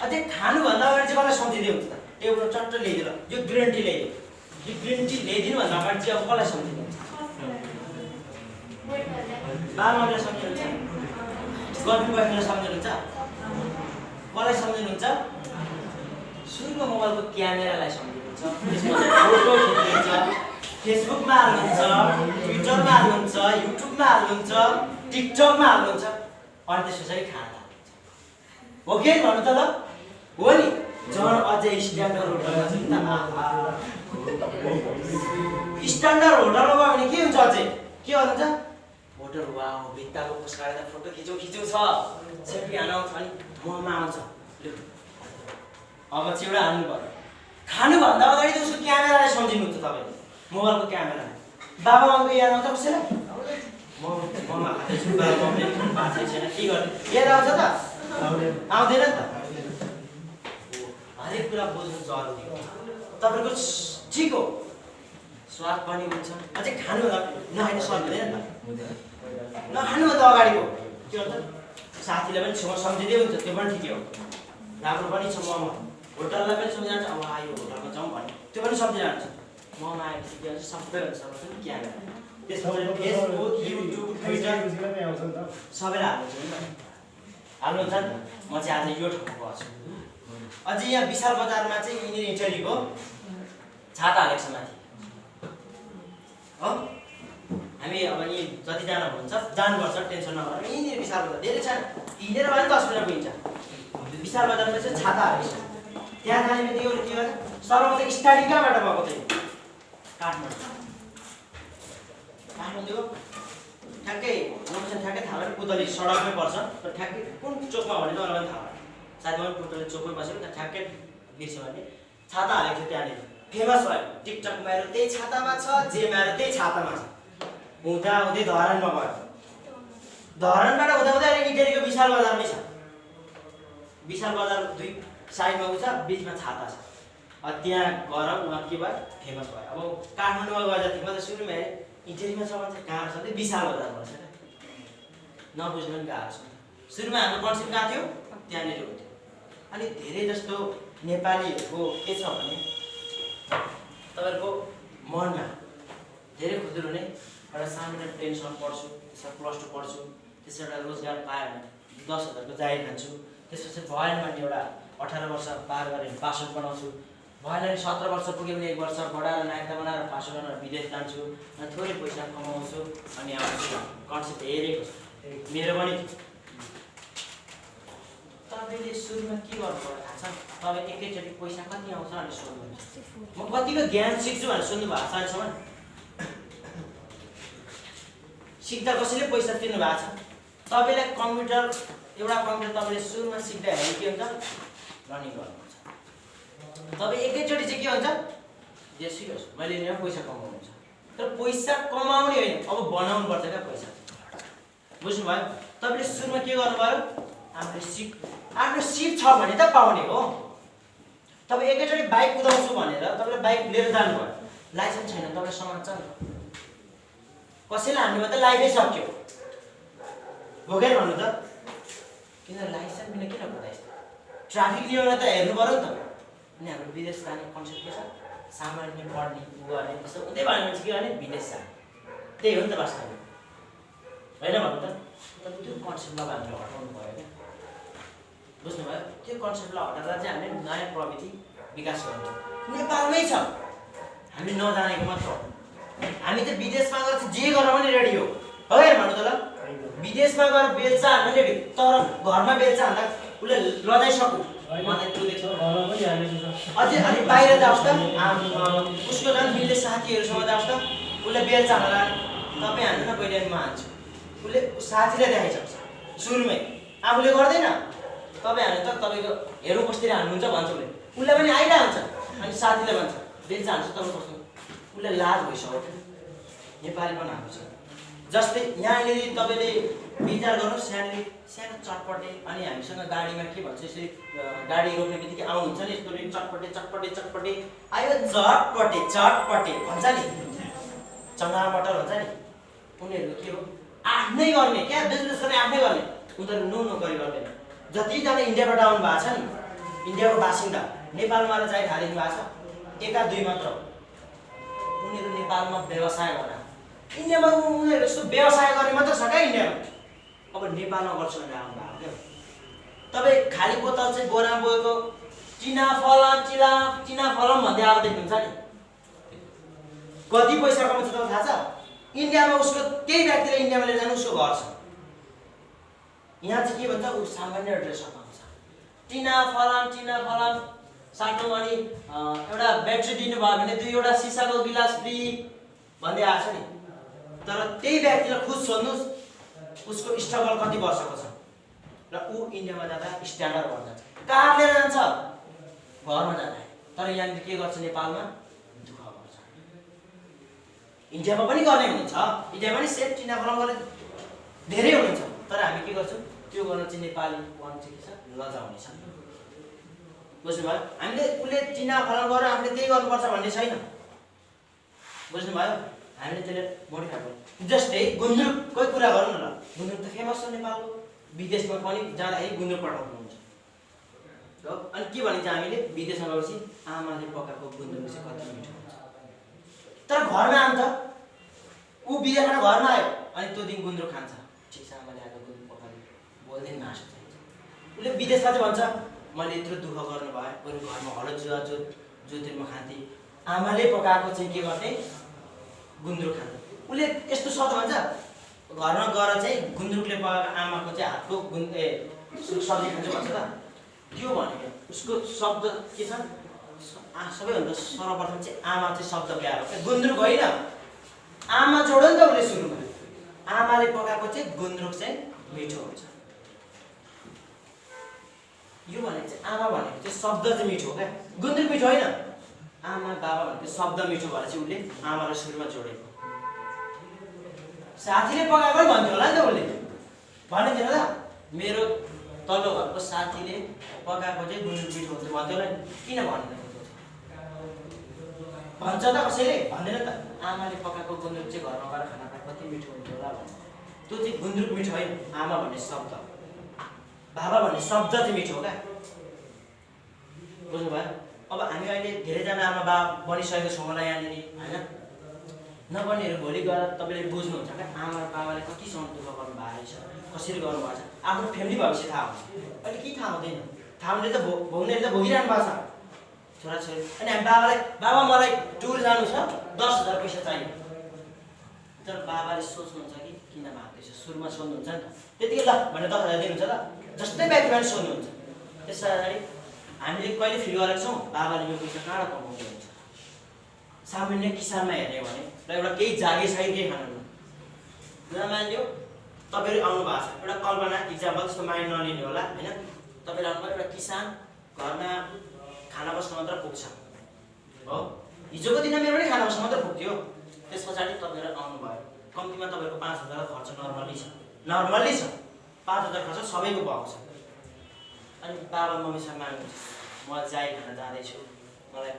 अझै खानुभन्दा अगाडि चाहिँ कसलाई सम्झिँदै हुन्छ त एउटा चट्ट ल्याइदिएर यो ग्रिन टी ल्याइदियो यो ग्रिन टी ल्याइदिनुभन्दा अगाडि चाहिँ अब कसलाई सम्झिँदै हुन्छ बाबालाई सम्झिनुहुन्छ गर्लफ्रेन्ड बोयफ्रेन्डलाई सम्झिनुहुन्छ कसलाई सम्झिनुहुन्छ सुरुको मोबाइलको क्यामेरालाई सम्झिनुहुन्छ फोटो खिच्नुहुन्छ फेसबुकमा हाल्नुहुन्छ ट्विटरमा हाल्नुहुन्छ युट्युबमा हाल्नुहुन्छ टिकटकमा हाल्नुहुन्छ अनि त्यस पछाडि खाना थाल्नुहुन्छ हो कि भन्नु त ल हो नि झन् अझै स्ट्यान्डर्ड होटलमा चाहिँ स्ट्यान्डर्ड होटलमा गयो भने के हुन्छ अझै के गर्नुहुन्छ होटल वा भित्ताको पुस्काएर फोटो खिचौँ छ सेल्फी हान आउँछ अनि ममा आउँछ लु अब चाहिँ एउटा हाल्नु पर्यो खानुभन्दा अगाडि त उसको क्यामेरालाई सम्झिनुहुन्छ तपाईँले मोबाइलको क्यामेरालाई बाबा मम्मीको याद आउँछ कसैलाई ममा खाँदैछु बाबा मम्मीले भाषै छैन के गर्ने याद आउँछ त आउँदैन नि त हरेक कुरा बुझ्नु जरुरी हो तपाईँको ठिक हो स्वाद पनि हुन्छ अझै खानुभन्दा नखाने स्वाद हुँदैन नि त नखानुभन्दा अगाडिको के हुन्छ साथीलाई पनि छेउमा सम्झिँदै हुन्छ त्यो पनि ठिकै हो राम्रो पनि छ मोमो होटललाई पनि सम्झिरहन्छ अब आयो होटलमा जाउँ भन्ने त्यो पनि सम्झिरहन्छ मोमो आएपछि के हुन्छ सबै हुन्छ क्यामेरा त्यसपछि फेसबुक युट्युब ट्विटर सबैलाई हाल्नुहुन्छ नि म चाहिँ आज यो ठाउँमा गएको छु अझै यहाँ विशाल बजारमा चाहिँ यिनीहरू इटलीको छाता हालेको छ माथि हो हामी अब यी जतिजना हुन्छ जानुपर्छ टेन्सन नगरेर यिनीहरू विशाल बजार धेरै छ हिँडेर भए 10 मिनट पुगिन्छ विशाल बजारमा चाहिँ छाता हालेको छ त्यहाँ जाने बित्तिकै के गर्छ सर्वप्रथम स्टार्टिङ कहाँबाट भएको थियो काठमाडौँ ठ्याक्कै लोकेसन ठ्याक्कै थाहा भएन पुतली सडकमै पर्छ तर ठ्याक्कै कुन चोकमा भने चाहिँ मलाई पनि थाहा भएन सायद मैले पुतली चोकमै बसेको त्यहाँ ठ्याक्कै बिर्स्यो भने छाता हालेको थियो त्यहाँनिर फेमस भयो टिकटकमा हेरेर त्यही छातामा छ जेमा हेरेर त्यही छातामा छ हुँदा हुँदै धरानमा गयो धरानबाट हुँदा हुँदै अहिले इटलीको विशाल बजारमै छ विशाल बजार दुई साइडमा उ छ बिचमा छाता छ त्यहाँ गएर उहाँ के भयो फेमस भयो अब काठमाडौँमा गए जति म त सुरुमा हेरेँ इटलीमा छ भने कहाँ छ त्यो विशाल बजार भन्छ नबुझ्नु पनि गाह्रो छ सुरुमा हाम्रो कन्सेप्ट कहाँ थियो त्यहाँनिर हुन्थ्यो अनि धेरै जस्तो नेपालीहरूको के छ भने तपाईँहरूको मनमा धेरै खुजुर हुने एउटा सामान्य टेन्सन पढ्छु त्यसमा +2 पढ्छु त्यसमा एउटा रोजगार पाएँ भने 10,000को जागिर खान्छु त्यसपछि भएन भने एउटा 18 वर्ष पार गरेर पासपोर्ट बनाउँछु भएन भने 17 वर्ष पुग्यो भने 1 वर्ष बढाएर नागरिकता बनाएर पासपोर्ट बनाएर विदेश जान्छु अनि थोरै पैसा कमाउँछु अनि आउँछु कन्सेप्ट हेरेको छु मेरो पनि तपाईँले सुरुमा के गर्नु पर्यो थाहा छ तपाईँ एकैचोटि पैसा कति आउँछ भनेर सोध्नुहुन्छ म कतिको ज्ञान सिक्छु भनेर सोध्नु भएको छ अहिलेसम्म सिक्दा कसैले पैसा तिर्नु भएको छ तपाईँलाई कम्प्युटर एउटा कम्प्युटर तपाईँले सुरुमा सिक्दाखेरि के हुन्छ रनिङ गर्नुहुन्छ तपाईँ एकैचोटि चाहिँ के हुन्छ जे सिकोस् मैले यहाँ पैसा कमाउनु छ तर पैसा कमाउने होइन अब बनाउनु पर्छ क्या पैसा बुझ्नुभयो तपाईँले सुरुमा के गर्नुभयो आफ्नो सिप छ भने त पाउने हो तपाईँ एकैचोटि बाइक कुदाउँछु भनेर तपाईँले बाइक लिएर जानुभयो लाइसेन्स छैन तपाईँलाई समाज छ नि कसैले हान्नुभयो त लाइफै सक्यो भोगेर भन्नु त किन लाइसेन्स बिना किन कुदाइस् ट्राफिक नियमलाई त हेर्नु पर्यो नि त अनि हाम्रो विदेश जाने कन्सेप्ट के छ सामान्य पढ्ने उ गर्ने त्यस्तो उतै भयो भने चाहिँ के गर्ने विदेश जाने त्यही हो नि त वास्तवमा होइन भन्नु त त्यो कन्सेप्टलाई हामीले हटाउनु पऱ्यो क्या बुझ्नुभयो त्यो कन्सेप्टलाई हटाएर चाहिँ हामीले नयाँ प्रविधि विकास गर्नु नेपालमै छ हामीले नजानेको मात्र हो हामी चाहिँ विदेशमा गएर चाहिँ जे गर्न पनि रेडी हो है भन्नु त ल विदेशमा गएर बेल्चा हान्न रेडी तर घरमा बेल्चा हान्दा उसले लजाइसक्यो मलाई त्यो देख्छ घरमा पनि हालेको छ अझै अलिक बाहिर जाओस् त उसको झन् मिल्ने साथीहरूसँग जाओस् त उसले बेल्चा हान्न लाग्यो तपाईँ हान्नु न पहिले म हान्छु उसले साथीलाई देखाइसक्छ सुरुमै आफूले गर्दैन तपाईँ हान्नु त तपाईँको हेरौँ कसरी हान्नुहुन्छ भन्छ उसले पनि आइरहेको हुन्छ अनि साथीले भन्छ बेल्चा हान्छु तपाईँ कस्तो उसले लाज भइसक्यो नेपाली पनि हाम्रो छ जस्तै यहाँनिर तपाईँले विचार गर्नुहोस् यहाँनिर सानो चटपटे अनि हामीसँग गाडीमा के भन्छ यसरी गाडी रोक्ने बित्तिकै आउनुहुन्छ नि यस्तो चटपटे चटपटे चटपटे आयो चटपटे चटपटे भन्छ नि चना मटर भन्छ नि उनीहरू के हो आफ्नै गर्ने क्या बिजनेस गर्ने आफ्नै गर्ने उनीहरू नोकरी गर्दैन जतिजना इन्डियाबाट आउनु भएको छ नि इन्डियाको बासिन्दा नेपालमा चाहिँ थालिनु भएको छ एका दुई मात्र उनीहरू नेपालमा व्यवसाय गर्न इन्डियामा उनीहरू यस्तो व्यवसाय गर्ने मात्र छ क्या इन्डियामा अब नेपालमा गर्छु भनेर आउनु भएको क्या तपाईँ खाली बोतल चाहिँ गोरा बोकेको चिना फलम भन्दै आएको देख्नुहुन्छ नि कति पैसा कमाउँछ तपाईँलाई थाहा छ इन्डियामा उसको केही व्यक्तिले इन्डियामा लिएर जानु उसको घर छ यहाँ चाहिँ के भन्छ ऊ सामान्य ड्रेस लगाउँछ टिना फलाम साटो अनि एउटा ब्याट्री दिनुभयो भने 2वटा सिसाको गिलास फ्री भन्दै आएको छ नि तर त्यही व्यक्तिलाई खुद सोध्नुहोस् उसको स्ट्रगल कति वर्षको छ र ऊ इन्डियामा जाँदा स्ट्यान्डर्ड भन्छ कहाँ लिएर जान्छ घरमा जाँदा तर यहाँनिर के गर्छ नेपालमा दुःख गर्छ इन्डियामा पनि गर्ने हुनुहुन्छ इन्डियामा पनि सेफ टिना फलाम गर्ने धेरै हुनुहुन्छ तर हामी के गर्छौँ त्यो गर्न चाहिँ नेपाली वान चाहिँ के छ लजाउने छ बुझ्नुभयो हामीले उसले टिना फलाम गरेर हामीले त्यही गर्नुपर्छ भन्ने छैन बुझ्नुभयो हामीले त्यसले मोडिफाई गर्छौँ जस्तै गुन्द्रुककै कुरा गरौँ न ल गुन्द्रुक त फेमस छ नेपालको विदेशमा पनि जाँदाखेरि गुन्द्रुक पठाउनुहुन्छ हो अनि के भनिन्छ हामीले विदेशमा गएपछि आमाले पकाएको गुन्द्रुक चाहिँ कति मिठो हुन्छ तर घरमा आउँ त ऊ विदेशबाट घरमा आयो अनि त्यो दिन गुन्द्रुक खान्छ ठिक छ आमाले आएको गुन्द्रुक पकाएको बोल्दैन मासु चाहिन्छ उसले विदेशमा चाहिँ भन्छ मैले यत्रो दुःख गर्नु भयो बरु घरमा हलो जोतेरमा खान्थेँ आमाले पकाएको चाहिँ के गर्थे गुन्द्रुक खान्छ उसले यस्तो शब्द भन्छ घरमा गएर चाहिँ गुन्द्रुकले पकाएको आमाको चाहिँ हातको सब्जी खान्छ भन्छ त त्यो भनेको उसको शब्द के छ सबैभन्दा सर्वप्रथम चाहिँ आमा चाहिँ शब्द ल्याएर गुन्द्रुक होइन आमा जोड नि त उसले सुरुमा आमाले पकाएको चाहिँ गुन्द्रुक चाहिँ मिठो हुन्छ यो भनेको चाहिँ आमा भनेको चाहिँ शब्द चाहिँ मिठो हो क्या गुन्द्रुक मिठो होइन आमा बाबा भनेको शब्द मिठो भएर चाहिँ उसले आमालाई सुरुमा जोडेको साथीले पकाएकै भन्थ्यो होला नि त उसले भनेको थिएन त मेरो तल्लो घरको साथीले पकाएको चाहिँ गुन्द्रुक मिठो हुन्छ भन्थ्यो होला नि किन भन्दैन भन्छ त कसैले भन्दैन त आमाले पकाएको गुन्द्रुक चाहिँ घरमा गएर खाना खाए कति मिठो हुन्छ होला भन्छ त्यो चाहिँ गुन्द्रुक मिठो होइन आमा भन्ने शब्द बाबा भन्ने शब्द चाहिँ मिठो हो क्या बुझ्नुभयो अब हामी अहिले धेरैजना आमा बाबा बनिसकेको छौँ होला यहाँनिर होइन नबनीहरू भोलि गएर तपाईँले बुझ्नुहुन्छ क्या आमा बाबाले कतिसम्म दुःख गर्नु भएको रहेछ कसरी गर्नुभएको छ आफ्नो फ्यामिली भविष्य थाहा हुन्छ अहिले के थाहा हुँदैन थाहा हुने त भोग्नेहरू त भोगिरहनु भएको छ छोराछोरी अनि हामी बाबालाई बाबा मलाई टुर जानु छ 10,000 पैसा चाहियो तर बाबाले सोच्नुहुन्छ कि किन माग्दैछ सुरुमा सोध्नुहुन्छ नि त त्यतिकै ल भनेर 10,000 दिनुहुन्छ ल जस्तै व्यक्तिले सोध्नुहुन्छ त्यस पछाडि हामीले कहिले फिल गरेको छौँ बाबाले यो पैसा कहाँबाट कमाउँदै हुन्छ सामान्य किसानमा हेर्ने हो भने र एउटा केही जागिर छैन केही खानुहुन्न मानिलियो तपाईँहरू आउनु भएको छ एउटा कल्पना इक्जाम्पल जस्तो माइन्ड नलिने होला होइन तपाईँले आउनुभयो एउटा किसान घरमा खाना बस्न मात्र पुग्छ हो हिजोको दिनमा मेरो पनि खाना बस्न मात्र पुग्थ्यो त्यस पछाडि तपाईँहरू आउनुभयो कम्तीमा तपाईँको 5,000 खर्च नर्मली छ 5,000 खर्च सबैको भएको छ अनि बाबा मम्मीसँग माग्नुहुन्छ म जाई खान जाँदैछु मलाई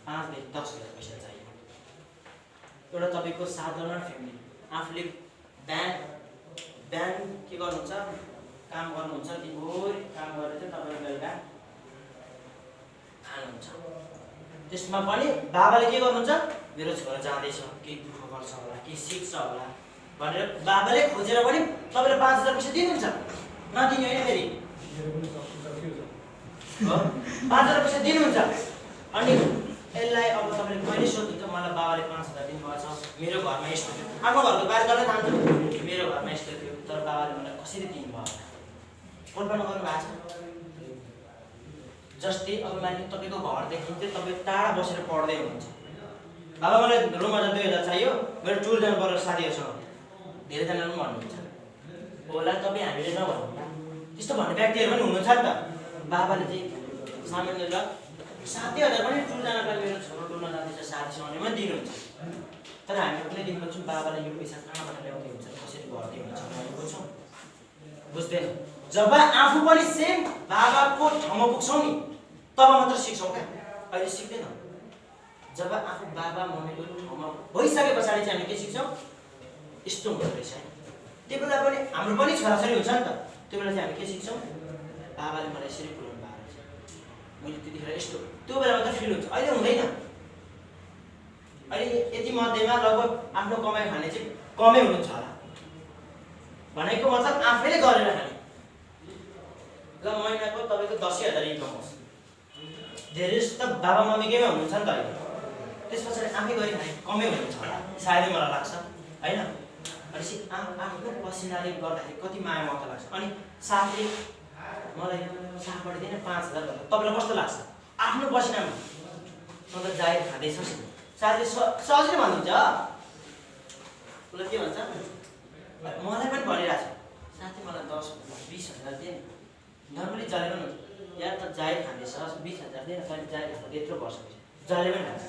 5,000 10,000 पैसा चाहियो एउटा तपाईँको साधारण फ्यामिली आफूले बिहान के गर्नुहुन्छ काम गर्नुहुन्छ दिनभरि काम गरेर चाहिँ तपाईँले बेलुका खानुहुन्छ त्यसमा पनि बाबाले के गर्नुहुन्छ मेरो छोरा जाँदैछ केही दुःख गर्छ होला केही सिक्छ होला भनेर बाबाले खोजेर पनि तपाईँले 5,000 पैसा दिनुहुन्छ नदिने होइन फेरि 5,000 पैसा दिनुहुन्छ अनि यसलाई अब तपाईँले कहिले सोध्नुहुन्छ मलाई बाबाले 5,000 दिनुभएको छ मेरो घरमा यस्तो थियो आफ्नो घरको बारे डल्लै थाहा थियो मेरो घरमा यस्तो थियो तर बाबाले मलाई कसरी दिनुभयो कल्पना गर्नु भएको छ जस्तै अब मानिलिउँ तपाईँको घरदेखि चाहिँ तपाईँ टाढा बसेर पढ्दै हुनुहुन्छ बाबा मलाई रुममा जान 2000 चाहियो मेरो टुर जानु पर्यो साथीहरूसँग धेरैजनाले पनि भन्नुहुन्छ होला तपाईँ हामीले नभन्नु त्यस्तो भन्ने व्यक्तिहरू पनि हुनुहुन्छ नि त बाबाले चाहिँ सामान्य ल 70,000 पनि टुर जानको लागि मेरो छोरो टुरमा जाँदैछ साथीसँग भने पनि दिनुहुन्छ तर हामी कुनै दिन बुझ्छौँ बाबाले यो पैसा कहाँबाट ल्याउँदै हुन्छ कसरी गर्दै हुन्छ हामी बुझ्छौँ बुझ्दैन जब आफू पनि सेम बाबाको ठाउँमा पुग्छौँ नि तब मात्र सिक्छौँ क्या अहिले सिक्दैनौँ जब आफू बाबा मम्मीको ठाउँमा भइसके पछाडि चाहिँ हामी के सिक्छौँ यस्तो हुँदो रहेछ त्यो बेला पनि हाम्रो पनि छोराछोरी हुन्छ नि त त्यो बेला चाहिँ हामी के सिक्छौँ बाबाले मलाई यसरी पुऱ्याउनु भएको रहेछ मैले त्यतिखेर यस्तो त्यो बेला मात्र फिल हुन्छ अहिले हुँदैन अहिले यति मध्येमा लगभग आफ्नो कमाइ खाने चाहिँ कमै हुनुहुन्छ होला भनेको मतलब आफैले गरेर खाने ल महिनाको तपाईँको 10,000 इन्कम होस् धेरै जस्तो त बाबा मम्मीकैमा हुनुहुन्छ नि त अहिले त्यस पछाडि आफै गरी खाने कमै हुनुहुन्छ होला सायदै मलाई लाग्छ होइन भनेपछि आफ्नो पसिनाले गर्दाखेरि कति माया मत लाग्छ अनि साथीले मलाई साथ पठाइदिएन 5,000 गर्दा तपाईँलाई कस्तो लाग्छ आफ्नो पसिनामा अन्त जाहिर खाँदैछ साथीले सजिलो भन्नुहुन्छ उसले के भन्छ मलाई पनि भनिरहेको छ साथी मलाई 10-20,000 दिए नर्मली जसले पनि हुन्छ या त जाहिर खाँदैछ 20,000 दिएन कहिले जाहिर खाँदा यत्रो वर्ष जसले पनि खान्छ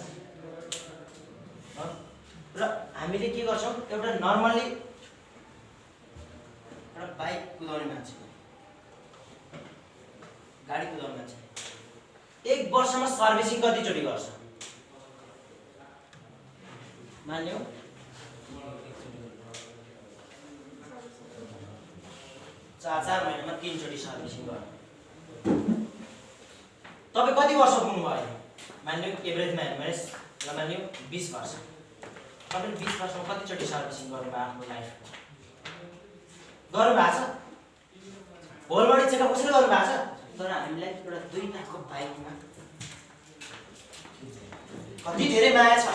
र हामीले के गर्छौँ एउटा नर्मल्ली एउटा बाइक कुदाउने मान्छे गाडी कुदाउने मान्छे 1 वर्षमा सर्भिसिङ कतिचोटि गर्छ मान्यो 4 महिनामा 3 चोटि सर्भिसिङ गर्नु तपाईँ कति वर्ष पुग्नुभयो मान्यो एभरेजमा हेर्नु ल मान्यो 20 वर्ष तपाईले 20 वर्षमा कतिचोटि सर्भिसिङ गर्नुभयो आफ्नो लाइफ गर्नुभएको छ होल बडी चेकअप कसरी गर्नुभएको छ तर हामीलाई एउटा 2 लाखको बाइकमा कति धेरै माया छ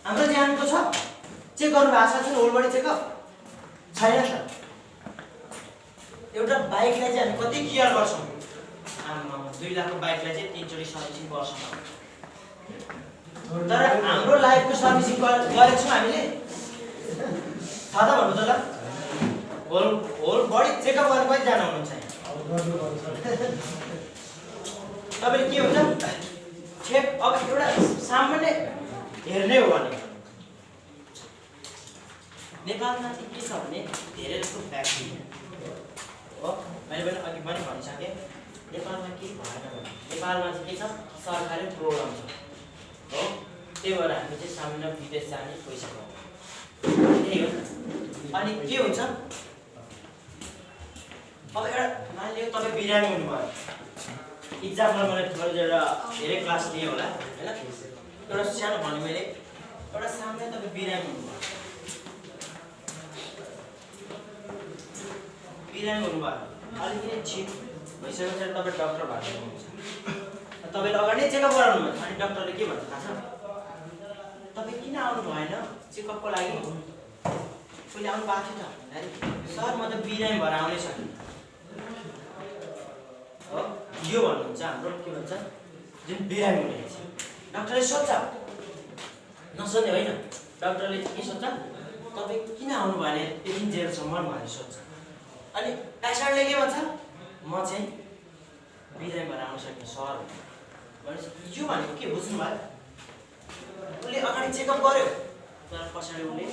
हाम्रो ज्यानको छ चेक गर्नुभएको छ होल बडी चेकअप छैन त एउटा बाइकलाई चाहिँ हामी कति केयर गर्छौँ आमा 2 लाखको बाइकलाई चाहिँ 3 चोटि सर्भिसिङ गर्छौँ तर हाम्रो लाइफको सर्भिसिङ गरेको छौँ हामीले थाहा त भन्नु त ल होल बडी चेकअप गर्न कहिले जानु हुनुहुन्छ तपाईँले के हुन्छ चेक अब एउटा सामान्य हेर्ने हो भने नेपालमा चाहिँ के छ भने धेरै जस्तो फ्याक्ट्री हो मैले पनि अघि पनि भनिसकेँ नेपालमा के भएन भने नेपालमा चाहिँ के छ सरकारी प्रोग्राम छ हो त्यही भएर हामी चाहिँ सामान्य विदेश जाने पैसा पाउँछ त्यही हो अनि के हुन्छ अब एउटा मानिलियो तपाईँ बिरामी हुनुभयो इक्जाममा मलाई एउटा धेरै क्लास लिएँ होला होइन एउटा सानो भने मैले एउटा सामान्य तपाईँ बिरामी हुनुभयो अलिकति ठिक भइसकेपछि तपाईँ डक्टर भएको हुनुहुन्छ तपाईँले अगाडि चेकअप गराउनु भयो अनि डक्टरले के भन्छ थाहा छ तपाईँ किन आउनु भएन चेकअपको लागि पहिले आउनु भएको थियो त सर म त बिरामी भएर आउनै सकेँ हो यो भन्नुहुन्छ हाम्रो के भन्छ जुन बिरामी हुने रहेछ डक्टरले सोध्छ नसोध्ने होइन डक्टरले के सोध्छ तपाईँ किन आउनु भएन यति जेलसम्म भनेर सोध्छ अनि पेसेन्टले के भन्छ म चाहिँ बिरामी भएर आउन सक्ने सर भनेपछि यो भनेको के बुझ्नु भयो उसले अगाडि चेकअप गर्यो तर पछाडि उसले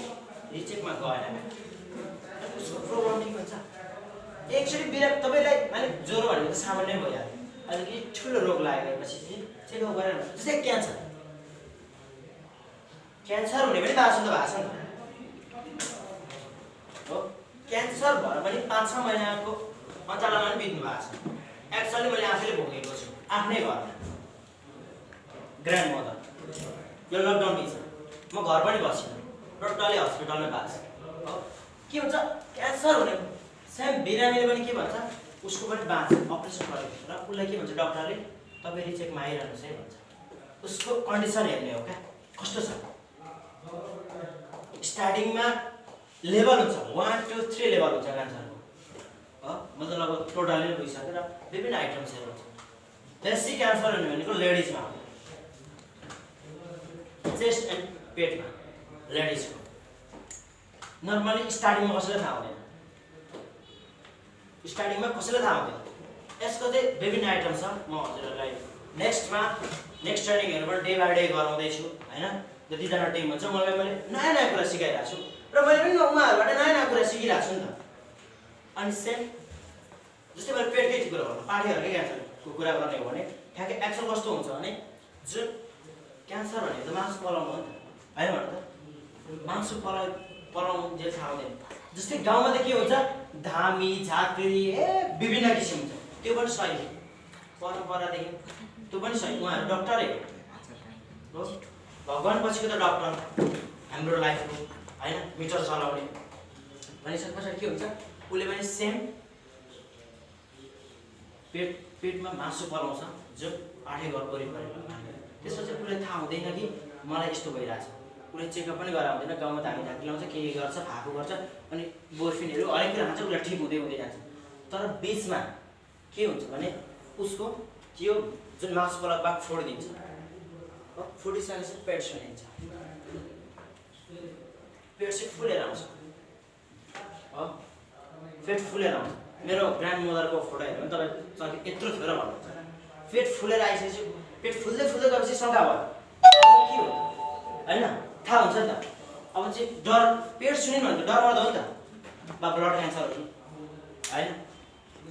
रिचेकमा गएन उसको प्रोब्लम ठिक हुन्छ एकचोटि बिरामी तपाईँलाई माने ज्वरो भनेको त सामान्य भइहाल्यो अलिकति ठुलो रोग लागेपछि चाहिँ चेकअप गरेर जस्तै क्यान्सर हुने पनि बाँच्नु त भएको छ नि हो क्यान्सर भएर पनि 5-6 महिनाको अन्तरालमा पनि बित्नु भएको छ एक्चुअली मैले आफैले भोगेको छु आफ्नै घरमा ग्रान्ड मदर यो लकडाउन बिच म घर पनि बसिनँ टोटल्ली हस्पिटलमै बाँच्छ हो के हुन्छ क्यान्सर हुने सेम बिरामीले पनि के भन्छ उसको पनि बाँच्छ अपरेसन गरेको र उसलाई के भन्छ डक्टरले तपाईँ रिचेकमा आइरहनुहोस् है भन्छ उसको कन्डिसन हेर्ने हो क्या कस्तो छ स्टार्टिङमा लेभल हुन्छ 1 2 3 लेभल हुन्छ क्यान्सरको मतलब अब टोटली नै भइसकेर विभिन्न आइटम्सहरू हुन्छ। बेसिक क्यान्सर भनेको लेडिजमा हो, चेस्ट एन्ड पेटमा लेडिजको नर्मली स्टार्टिङमा कसैलाई थाहा हुँदैन, स्टार्टिङमा कसैलाई थाहा हुँदैन। यसको चाहिँ विभिन्न आइटम छ, म हजुरहरूलाई नेक्स्ट ट्रेनिङहरू पनि डे बाई डे गराउँदैछु होइन। जतिजना टिम हुन्छ मलाई मैले नयाँ नयाँ कुरा सिकाइरहेको छु र मैले पनि उहाँहरूबाट नयाँ नयाँ कुरा सिकिरहेको छु नि त। अनि सेम जस्तै मैले पेटकै कुरा गर्नु पाठेहरूकै क्यान्सरको कुरा गर्ने हो भने ठ्याक्कै एक्चुअल कस्तो हुन्छ भने जुन क्यान्सर भनेको त मासु पलाउनु हो नि त होइन भन त, मासु पलाउनु जे थाहा हुँदैन। जस्तै गाउँमा त के हुन्छ धामी झाँक्री विभिन्न किसिम हुन्छ, त्यो पनि सही परम्परादेखि त्यो पनि सही, उहाँहरू डक्टरै हो, भगवान् पछिको त डक्टर हाम्रो लाइफको होइन, मिटर चलाउने भनिसके पछाडि के हुन्छ उसले पनि सेम पेटमा मासु पलाउँछ जुन आठै घर वरिपरि। त्यसपछि उसले थाहा हुँदैन कि मलाई यस्तो भइरहेछ, उसले चेकअप पनि गराउँदैन, गाउँमा धामी झाँक्री लाउँछ के गर्छ फाको गर्छ अनि बोर्फिनहरू हरेक कुरा खान्छ, उसलाई ठिक हुँदै हुँदै जान्छ। तर बिचमा के हुन्छ भने उसको त्यो जुन मासु पलाएको भाग फोडिदिन्छ, फुटिसकेपछि पेट सुनिन्छ, पेट चाहिँ फुलेर आउँछ पेट फुलेर आउँछ। मेरो ग्रान्ड मदरको फोटो हेर्नु तपाईँ यत्रो थियो र भन्नुहुन्छ, पेट फुलेर आइसकेपछि पेट फुल्दै फुल्दै गएपछि शङ्का भयो के हो होइन, थाहा हुन्छ नि त। अब चाहिँ डर, पेट सुन्यो भनेको डर गर्दा हो नि त, बा ब्लड क्यान्सर हो होइन।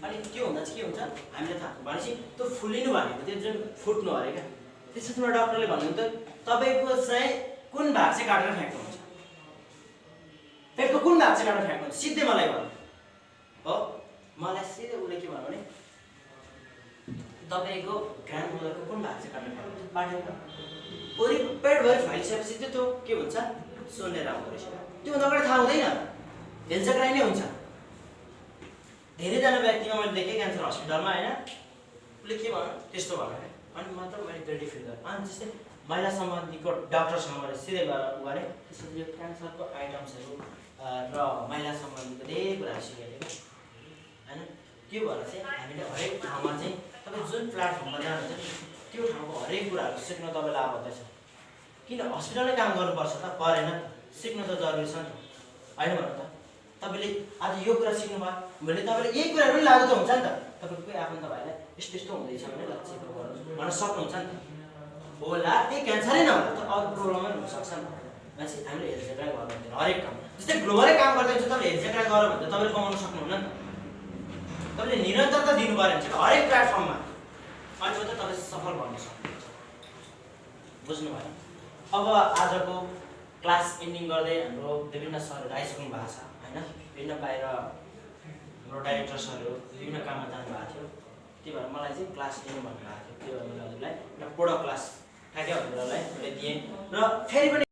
अनि त्यो हुँदा चाहिँ के हुन्छ हामीले थाहा भनेपछि त्यो फुलिनु भनेको त्यो जुन फुट्नु अरे क्या, त्यसमा डक्टरले भन्नुहुन्छ तपाईँको चाहिँ कुन भाग चाहिँ काटेर फ्याँक्नुहुन्छ, पेटको कुन भाग चाहिँ काटेर फ्याँक्नुहुन्छ सिधै मलाई भन्नु हो। मलाई सिधै उसले के भन्यो भने तपाईँको ग्रान्ड मदरको कुन भाग चाहिँ काटेर फ्याँक्नुहुन्छ, पाठेको वरि पेटभरि फैलिसकेपछि त्यो के हुन्छ सुन्नेर आउँदो रहेछ। त्योभन्दा अगाडि थाहा हुँदैन, हेलचक्राइ नै हुन्छ। धेरैजना व्यक्तिमा मैले देखेँ क्यान्सर हस्पिटलमा होइन, उसले के भन्यो त्यस्तो भन्यो अनि मात्र मैले गिल्टी फिल गरेँ। अनि जस्तै महिला सम्बन्धीको डक्टरसँग मैले सिधै गएर उ गरेँ, त्यसपछि यो क्यान्सरको आइटम्सहरू र महिला सम्बन्धीको धेरै कुराहरू सिकेँ होइन। त्यो भएर चाहिँ हामीले हरेक ठाउँमा चाहिँ तपाईँ जुन प्लेटफर्ममा जानुहुन्छ त्यो ठाउँको हरेक कुराहरू सिक्न तपाईँलाई आवश्यक छ। किन हस्पिटलमै काम गर्नुपर्छ त, परेन, सिक्नु त जरुरी छ नि त होइन भन्नु त। तपाईँले आज यो कुरा सिक्नुभयो भने तपाईँले यही कुराहरू पनि लागु त हुन्छ नि त। तपाईँको कोही आफन्त भाइलाई यस्तो यस्तो हुँदैछ भने ल चेकअप गर्नु भन्न सक्नुहुन्छ नि त। होला त्यही क्यान्सरै नहुँदा त अरू प्रब्लम पनि हुनसक्छ नि त। मान्छे हामीले हेलचेक्राइ गर्नु हुँदैन हरेक ठाउँ। जस्तै ग्लोबलै काम गर्दै हुन्छ तपाईँले हेलचेक्राइ गरेर भने त तपाईँले कमाउनु सक्नुहुन्न नि त। तपाईँले निरन्तरता दिनु पऱ्यो भने चाहिँ हरेक प्लेटफर्ममा अनि मात्रै तपाईँ सफल बन्न सक्नुहुन्छ। बुझ्नुभयो? अब आजको क्लास एन्डिङ गर्दै हाम्रो विभिन्न सरहरू आइसक्नु भएको छ होइन, विभिन्न बाहिर हाम्रो डाइरेक्टर्सहरू विभिन्न काममा जानुभएको थियो। त्यही भएर मलाई चाहिँ क्लास लिनु भन्नुभएको थियो, त्यही भएर मैले हजुरलाई एउटा प्रोडक्ट क्लास ठ्याक्कै हजुरहरूलाई मैले दिएँ र फेरि पनि